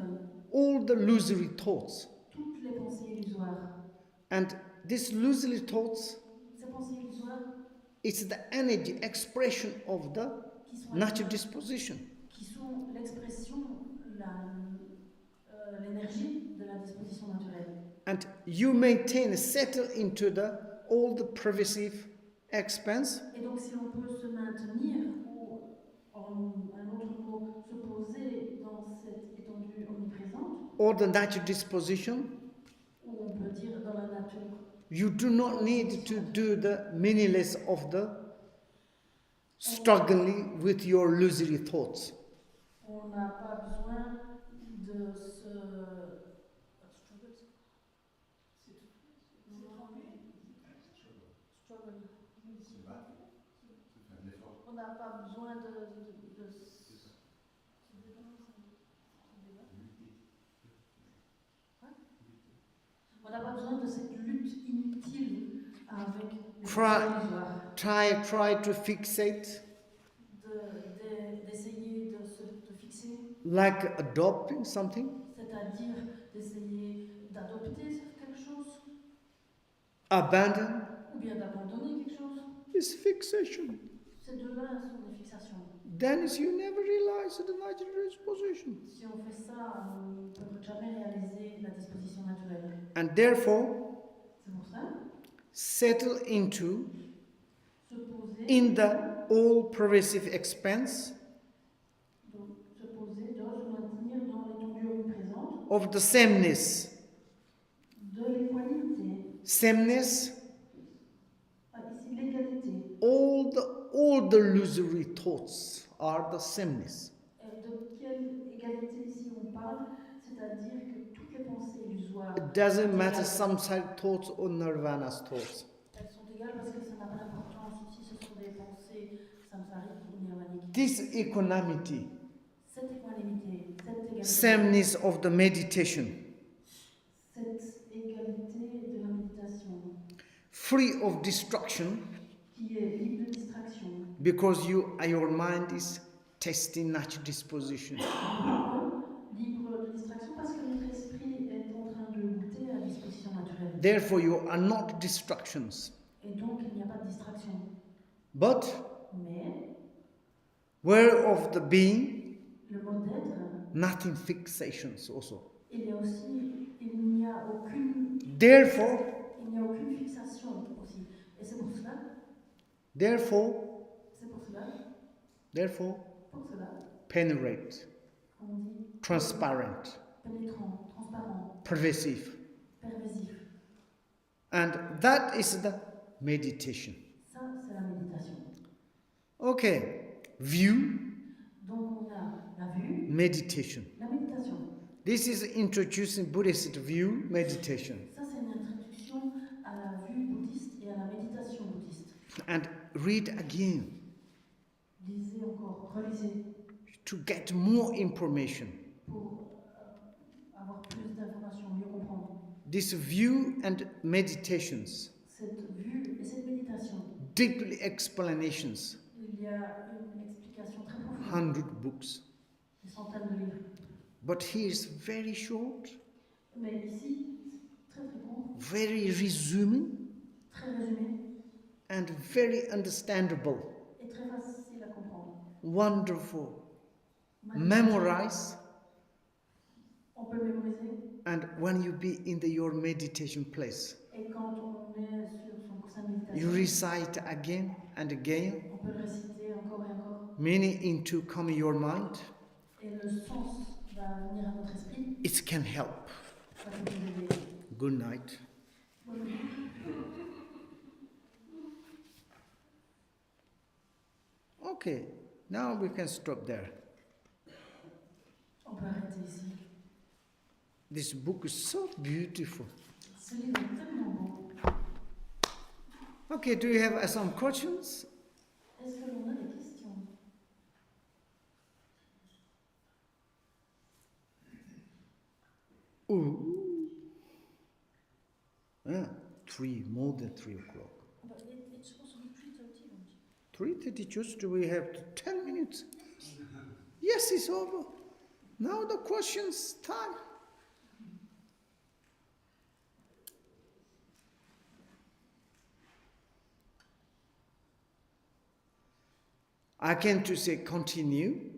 [SPEAKER 1] all the illusory thoughts.
[SPEAKER 2] toutes les pensées illusoires.
[SPEAKER 1] And these illusory thoughts
[SPEAKER 2] Ces pensées illusoires
[SPEAKER 1] is the energy expression of the natural disposition.
[SPEAKER 2] Qui sont l'expression, l'énergie de la disposition naturelle.
[SPEAKER 1] And you maintain, settle into the all the pervasive expanse.
[SPEAKER 2] Et donc si l'on peut se maintenir, ou en un autre mot, se poser dans cette étendue omniprésente,
[SPEAKER 1] Or the natural disposition,
[SPEAKER 2] ou on peut dire dans la nature,
[SPEAKER 1] You do not need to do the meaningless of the struggling with your illusory thoughts.
[SPEAKER 2] On n'a pas besoin de se... struggle. On n'a pas besoin de on n'a pas besoin de cette lutte inutile avec les pensées illusoires.
[SPEAKER 1] Try to fixate.
[SPEAKER 2] D'essayer de fixer.
[SPEAKER 1] Like adopting something.
[SPEAKER 2] C'est-à-dire d'essayer d'adopter quelque chose.
[SPEAKER 1] Abandon.
[SPEAKER 2] Ou bien d'abandonner quelque chose.
[SPEAKER 1] It's fixation.
[SPEAKER 2] Ces deux-là sont des fixations.
[SPEAKER 1] Then you never realize the natural disposition.
[SPEAKER 2] Si on fait ça, on ne peut jamais réaliser la disposition naturelle.
[SPEAKER 1] And therefore,
[SPEAKER 2] c'est pour ça,
[SPEAKER 1] settle into
[SPEAKER 2] se poser,
[SPEAKER 1] in the all-pervasive expanse
[SPEAKER 2] donc, se poser, de se maintenir dans l'étendue omniprésente
[SPEAKER 1] of the sameness.
[SPEAKER 2] De l'équalité.
[SPEAKER 1] Sameness.
[SPEAKER 2] Ici, l'égalité.
[SPEAKER 1] All the illusory thoughts are the sameness.
[SPEAKER 2] De quelle égalité ici on parle? C'est-à-dire que toutes les pensées illusoires.
[SPEAKER 1] It doesn't matter samsaric thoughts or nirvana's thoughts.
[SPEAKER 2] Elles sont égales parce que ça n'a pas d'importance si ce sont des pensées samsariques ou nirvaniques.
[SPEAKER 1] This equanimity,
[SPEAKER 2] cette équanimité, cette égalité,
[SPEAKER 1] sameness of the meditation,
[SPEAKER 2] cette égalité de la méditation,
[SPEAKER 1] free of distraction,
[SPEAKER 2] qui est libre de distraction,
[SPEAKER 1] because your mind is testing natural disposition.
[SPEAKER 2] Libre de distraction parce que notre esprit est en train de goûter à la disposition naturelle.
[SPEAKER 1] Therefore, you are not distractions.
[SPEAKER 2] Et donc, il n'y a pas de distraction.
[SPEAKER 1] But,
[SPEAKER 2] mais,
[SPEAKER 1] where of the being,
[SPEAKER 2] le mode d'être,
[SPEAKER 1] nothing fixations also.
[SPEAKER 2] Il n'y a aucune.
[SPEAKER 1] Therefore,
[SPEAKER 2] il n'y a aucune fixation aussi. Et c'est pour cela.
[SPEAKER 1] Therefore,
[SPEAKER 2] pour cela,
[SPEAKER 1] penetrate,
[SPEAKER 2] on dit
[SPEAKER 1] transparent,
[SPEAKER 2] pénétrant, transparent,
[SPEAKER 1] pervasive. And that is the meditation.
[SPEAKER 2] Ça, c'est la méditation.
[SPEAKER 1] Okay, view.
[SPEAKER 2] Donc on a la vue.
[SPEAKER 1] Meditation.
[SPEAKER 2] La méditation.
[SPEAKER 1] This is introducing Buddhist view meditation.
[SPEAKER 2] Ça, c'est une introduction à la vue bouddhiste et à la méditation bouddhiste.
[SPEAKER 1] And read again.
[SPEAKER 2] Lisez encore, relisez.
[SPEAKER 1] To get more information.
[SPEAKER 2] Pour avoir plus d'informations, mieux comprendre.
[SPEAKER 1] This view and meditations.
[SPEAKER 2] Cette vue et cette méditation.
[SPEAKER 1] Deeply explanations.
[SPEAKER 2] Il y a une explication très profonde.
[SPEAKER 1] 100 books.
[SPEAKER 2] Des centaines de livres.
[SPEAKER 1] But here is very short.
[SPEAKER 2] Mais ici, très très court.
[SPEAKER 1] Very resuming.
[SPEAKER 2] Très résumé.
[SPEAKER 1] And very understandable.
[SPEAKER 2] Et très facile à comprendre.
[SPEAKER 1] Wonderful. Memorize.
[SPEAKER 2] On peut le mémoriser.
[SPEAKER 1] And when you be in your meditation place,
[SPEAKER 2] et quand on est sur son coussin de méditation,
[SPEAKER 1] you recite again and again.
[SPEAKER 2] On peut le réciter encore et encore.
[SPEAKER 1] Meaning into come your mind.
[SPEAKER 2] Et le sens va venir à notre esprit.
[SPEAKER 1] It can help.
[SPEAKER 2] Ça peut nous aider.
[SPEAKER 1] Good night.
[SPEAKER 2] Bonne nuit.
[SPEAKER 1] Okay, now we can stop there.
[SPEAKER 2] On peut arrêter ici.
[SPEAKER 1] This book is so beautiful.
[SPEAKER 2] Ce livre est tellement beau.
[SPEAKER 1] Okay, do you have some questions?
[SPEAKER 2] Est-ce que l'on a des questions?
[SPEAKER 1] Ooh. More than 3 o'clock.
[SPEAKER 2] But it's supposed to be 3:30.
[SPEAKER 1] 3:30, just we have 10 minutes. Yes, it's over. Now the questions time. I can to say continue.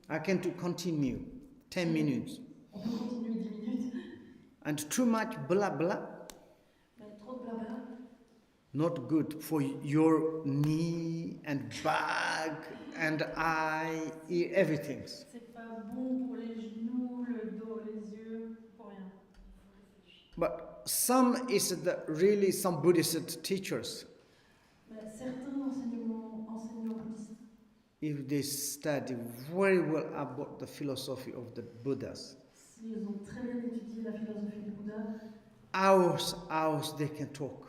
[SPEAKER 1] I can to continue 10 minutes.
[SPEAKER 2] On peut continuer 10 minutes.
[SPEAKER 1] And too much blah blah.
[SPEAKER 2] Mais trop de blabla.
[SPEAKER 1] Not good for your knee and back and eye, ear, everything.
[SPEAKER 2] C'est pas bon pour les genoux, le dos, les yeux, pour rien.
[SPEAKER 1] But some is really some Buddhist teachers.
[SPEAKER 2] Mais certains enseignants bouddhistes,
[SPEAKER 1] If they study very well about the philosophy of the Buddhas,
[SPEAKER 2] s'ils ont très bien étudié la philosophie du Bouddha,
[SPEAKER 1] hours they can talk.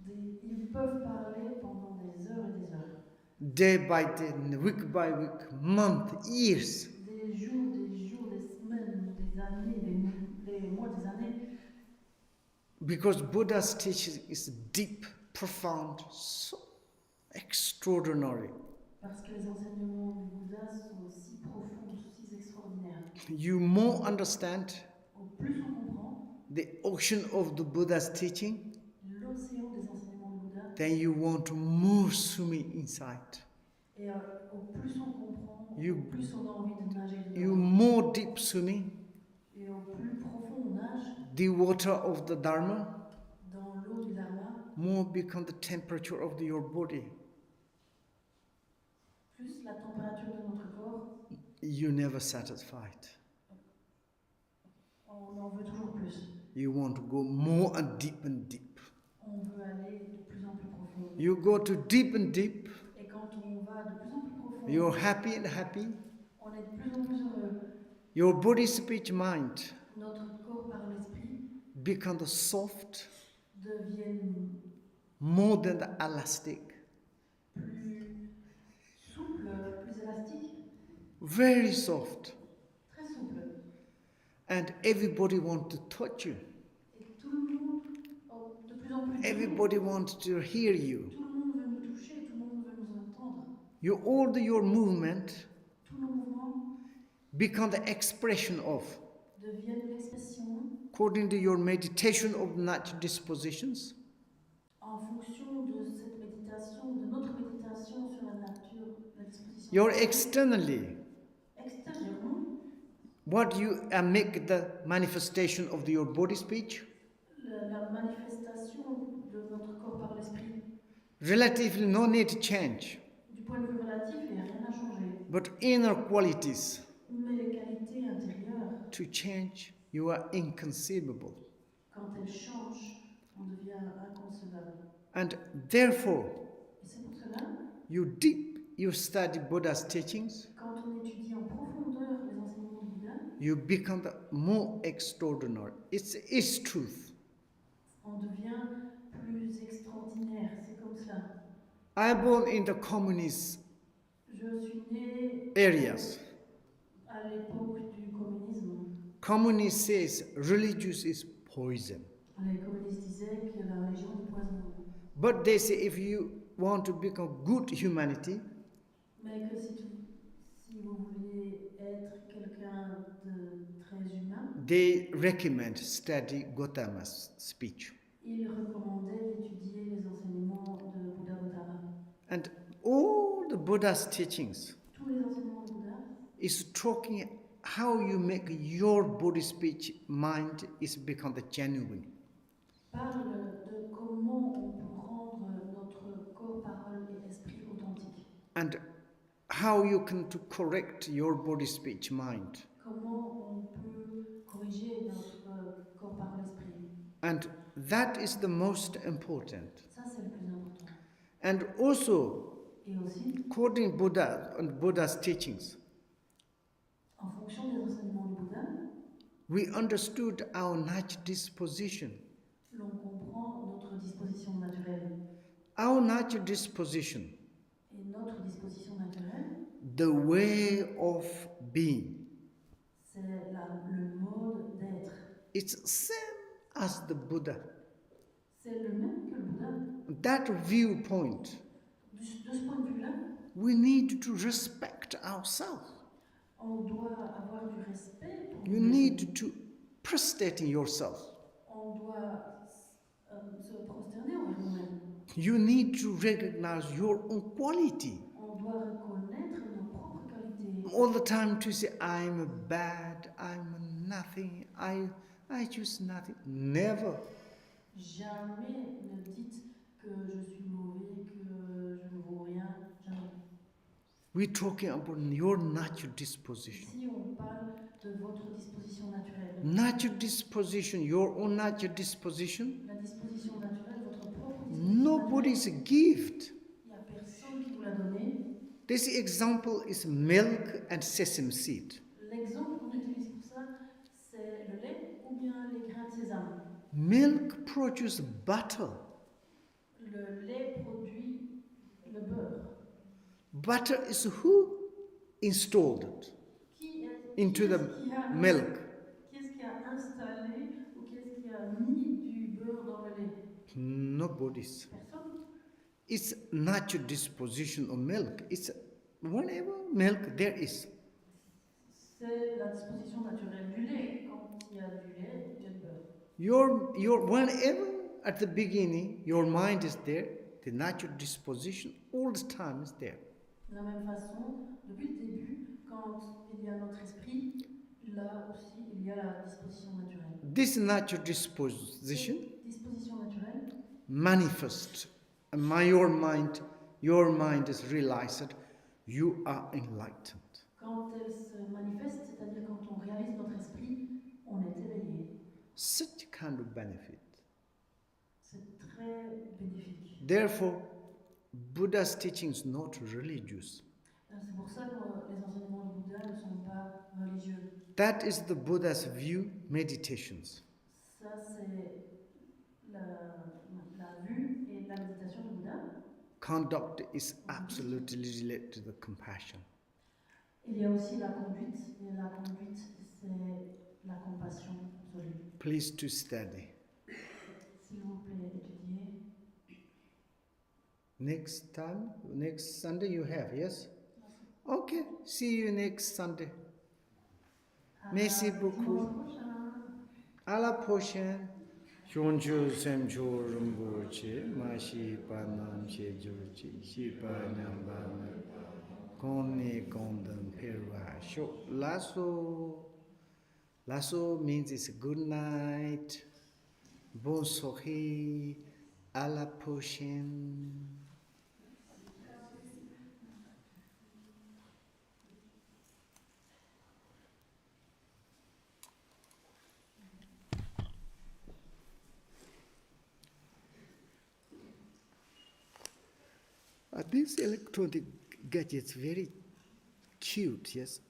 [SPEAKER 2] ils peuvent parler pendant des heures et des heures.
[SPEAKER 1] Day by day, week by week, month, years.
[SPEAKER 2] Des jours, des semaines, des années, des mois, des années.
[SPEAKER 1] Because Buddha's teaching is deep, profound, so extraordinary.
[SPEAKER 2] Parce que les enseignements du Bouddha sont si profonds, si extraordinaires.
[SPEAKER 1] You more understand
[SPEAKER 2] Au plus on comprend
[SPEAKER 1] the ocean of the Buddha's teaching,
[SPEAKER 2] l'océan des enseignements du Bouddha,
[SPEAKER 1] then you want to more swimming inside.
[SPEAKER 2] et au plus on comprend,
[SPEAKER 1] You-
[SPEAKER 2] au plus on a envie de nager
[SPEAKER 1] You
[SPEAKER 2] dedans.
[SPEAKER 1] more deep swimming,
[SPEAKER 2] Et au plus profond on nage,
[SPEAKER 1] the water of the Dharma,
[SPEAKER 2] dans l'eau du Dharma,
[SPEAKER 1] more become the temperature of your body.
[SPEAKER 2] plus la température de notre corps,
[SPEAKER 1] You never satisfied.
[SPEAKER 2] on en veut toujours plus.
[SPEAKER 1] You want to go more and deep and deep.
[SPEAKER 2] On veut aller de plus en plus profond.
[SPEAKER 1] You go to deep and deep,
[SPEAKER 2] Et quand on va de plus en plus profond,
[SPEAKER 1] you're happy and happy.
[SPEAKER 2] on est de plus en plus heureux.
[SPEAKER 1] Your body, speech, mind
[SPEAKER 2] Notre corps par l'esprit
[SPEAKER 1] become the soft,
[SPEAKER 2] deviennent
[SPEAKER 1] more than the elastic,
[SPEAKER 2] plus souples, plus élastiques,
[SPEAKER 1] very soft.
[SPEAKER 2] très souples.
[SPEAKER 1] And everybody wants to touch you.
[SPEAKER 2] Et tout le monde, de plus en plus,
[SPEAKER 1] Everybody wants to hear you.
[SPEAKER 2] tout le monde veut nous toucher, tout le monde veut nous entendre.
[SPEAKER 1] Your movement
[SPEAKER 2] Tous nos mouvements
[SPEAKER 1] become the expression of,
[SPEAKER 2] deviennent l'expression,
[SPEAKER 1] according to your meditation of natural dispositions,
[SPEAKER 2] en fonction de cette méditation, de notre méditation sur la nature, la disposition.
[SPEAKER 1] you're externally,
[SPEAKER 2] Extérieurement,
[SPEAKER 1] what you make the manifestation of your body speech,
[SPEAKER 2] la manifestation de notre corps par l'esprit.
[SPEAKER 1] relatively no need to change.
[SPEAKER 2] Du point de vue relatif, il n'y a rien à changer.
[SPEAKER 1] But inner qualities
[SPEAKER 2] Mais les qualités intérieures,
[SPEAKER 1] to change, you are inconceivable.
[SPEAKER 2] quand elles changent, on devient inconcevable.
[SPEAKER 1] And therefore,
[SPEAKER 2] Et c'est pour cela,
[SPEAKER 1] you study Buddha's teachings,
[SPEAKER 2] quand on étudie en profondeur les enseignements du Bouddha,
[SPEAKER 1] you become the more extraordinary. It's truth.
[SPEAKER 2] on devient plus extraordinaire. C'est comme cela.
[SPEAKER 1] I born in the communist
[SPEAKER 2] Je suis née
[SPEAKER 1] areas.
[SPEAKER 2] à l'époque du communisme.
[SPEAKER 1] Communist says religious is poison.
[SPEAKER 2] Les communistes disaient que la religion est poison.
[SPEAKER 1] But they say if you want to become good humanity,
[SPEAKER 2] Mais que si vous voulez être quelqu'un de très humain,
[SPEAKER 1] they recommend study Gautama's speech.
[SPEAKER 2] il recommandait d'étudier les enseignements de Bouddha Gautama.
[SPEAKER 1] And all the Buddha's teachings
[SPEAKER 2] Tous les enseignements de Bouddha
[SPEAKER 1] is talking how you make your body, speech, mind is become the genuine.
[SPEAKER 2] parlent de comment on peut rendre notre corps, parole et esprit authentique.
[SPEAKER 1] And how you can to correct your body, speech, mind.
[SPEAKER 2] Comment on peut corriger notre corps, parole, esprit.
[SPEAKER 1] And that is the most important.
[SPEAKER 2] Ça, c'est le plus important.
[SPEAKER 1] And also,
[SPEAKER 2] Et aussi,
[SPEAKER 1] according Buddha and Buddha's teachings,
[SPEAKER 2] en fonction des enseignements du Bouddha,
[SPEAKER 1] we understood our natural disposition.
[SPEAKER 2] l'on comprend notre disposition naturelle.
[SPEAKER 1] Our natural disposition,
[SPEAKER 2] Et notre disposition naturelle,
[SPEAKER 1] the way of being,
[SPEAKER 2] c'est le mode d'être.
[SPEAKER 1] it's same as the Buddha.
[SPEAKER 2] C'est le même que le Bouddha.
[SPEAKER 1] That viewpoint,
[SPEAKER 2] De ce point de vue-là,
[SPEAKER 1] we need to respect ourselves.
[SPEAKER 2] on doit avoir du respect pour
[SPEAKER 1] You
[SPEAKER 2] nous-mêmes.
[SPEAKER 1] need to prostrate yourself.
[SPEAKER 2] On doit se prosterner envers nous-mêmes.
[SPEAKER 1] You need to recognize your own quality.
[SPEAKER 2] On doit reconnaître nos propres qualités.
[SPEAKER 1] All the time to say, I'm bad, I'm nothing, I choose nothing. Never.
[SPEAKER 2] Jamais ne dites que je suis mauvais, que je ne vaux rien. Jamais.
[SPEAKER 1] We're talking about your natural disposition.
[SPEAKER 2] Ici, on parle de votre disposition naturelle.
[SPEAKER 1] natural disposition, your own natural disposition,
[SPEAKER 2] La disposition naturelle, votre propre disposition
[SPEAKER 1] nobody's
[SPEAKER 2] naturelle,
[SPEAKER 1] gift.
[SPEAKER 2] il n'y a personne qui vous l'a donné.
[SPEAKER 1] This example is milk and sesame seed.
[SPEAKER 2] L'exemple qu'on utilise pour ça, c'est le lait ou bien les grains de sésame.
[SPEAKER 1] Milk produces butter.
[SPEAKER 2] Le lait produit le beurre.
[SPEAKER 1] Butter is who installed it into the milk.
[SPEAKER 2] Qui est-ce qui a installé ou qui est-ce qui a mis du beurre dans le lait?
[SPEAKER 1] Nobody's.
[SPEAKER 2] Personne.
[SPEAKER 1] It's natural disposition of milk. It's whenever milk there is.
[SPEAKER 2] C'est la disposition naturelle du lait. Quand il y a du lait, il y a du beurre.
[SPEAKER 1] Whenever at the beginning your mind is there, the natural disposition all the time is there.
[SPEAKER 2] De la même façon, depuis le début, quand il y a notre esprit, là aussi il y a la disposition naturelle.
[SPEAKER 1] This natural disposition
[SPEAKER 2] Naturelle
[SPEAKER 1] manifests. Your mind is realized that you are enlightened.
[SPEAKER 2] quand elle se manifeste, c'est-à-dire quand on réalise notre esprit, on est éveillé.
[SPEAKER 1] Such kind of benefit.
[SPEAKER 2] C'est très bénéfique.
[SPEAKER 1] Therefore, Buddha's teaching is not religious.
[SPEAKER 2] C'est pour ça que les enseignements du Bouddha ne sont pas religieux.
[SPEAKER 1] That is the Buddha's view, meditations.
[SPEAKER 2] Ça, c'est la vue et la méditation du Bouddha.
[SPEAKER 1] Conduct is absolutely related to the compassion.
[SPEAKER 2] Il y a aussi la conduite, et la conduite, c'est la compassion absolue.
[SPEAKER 1] Please to study.
[SPEAKER 2] S'il vous plaît, étudiez.
[SPEAKER 1] Next Sunday you have, yes? Okay, see you next Sunday. Merci beaucoup. À la prochaine. Shonju semjo rumbuche, mashi panam shejurchi, shipa nyambana, kone kondam perwa. Lasso means it's good night. Bon soirée. À la prochaine. These electronic gadgets very cute, yes.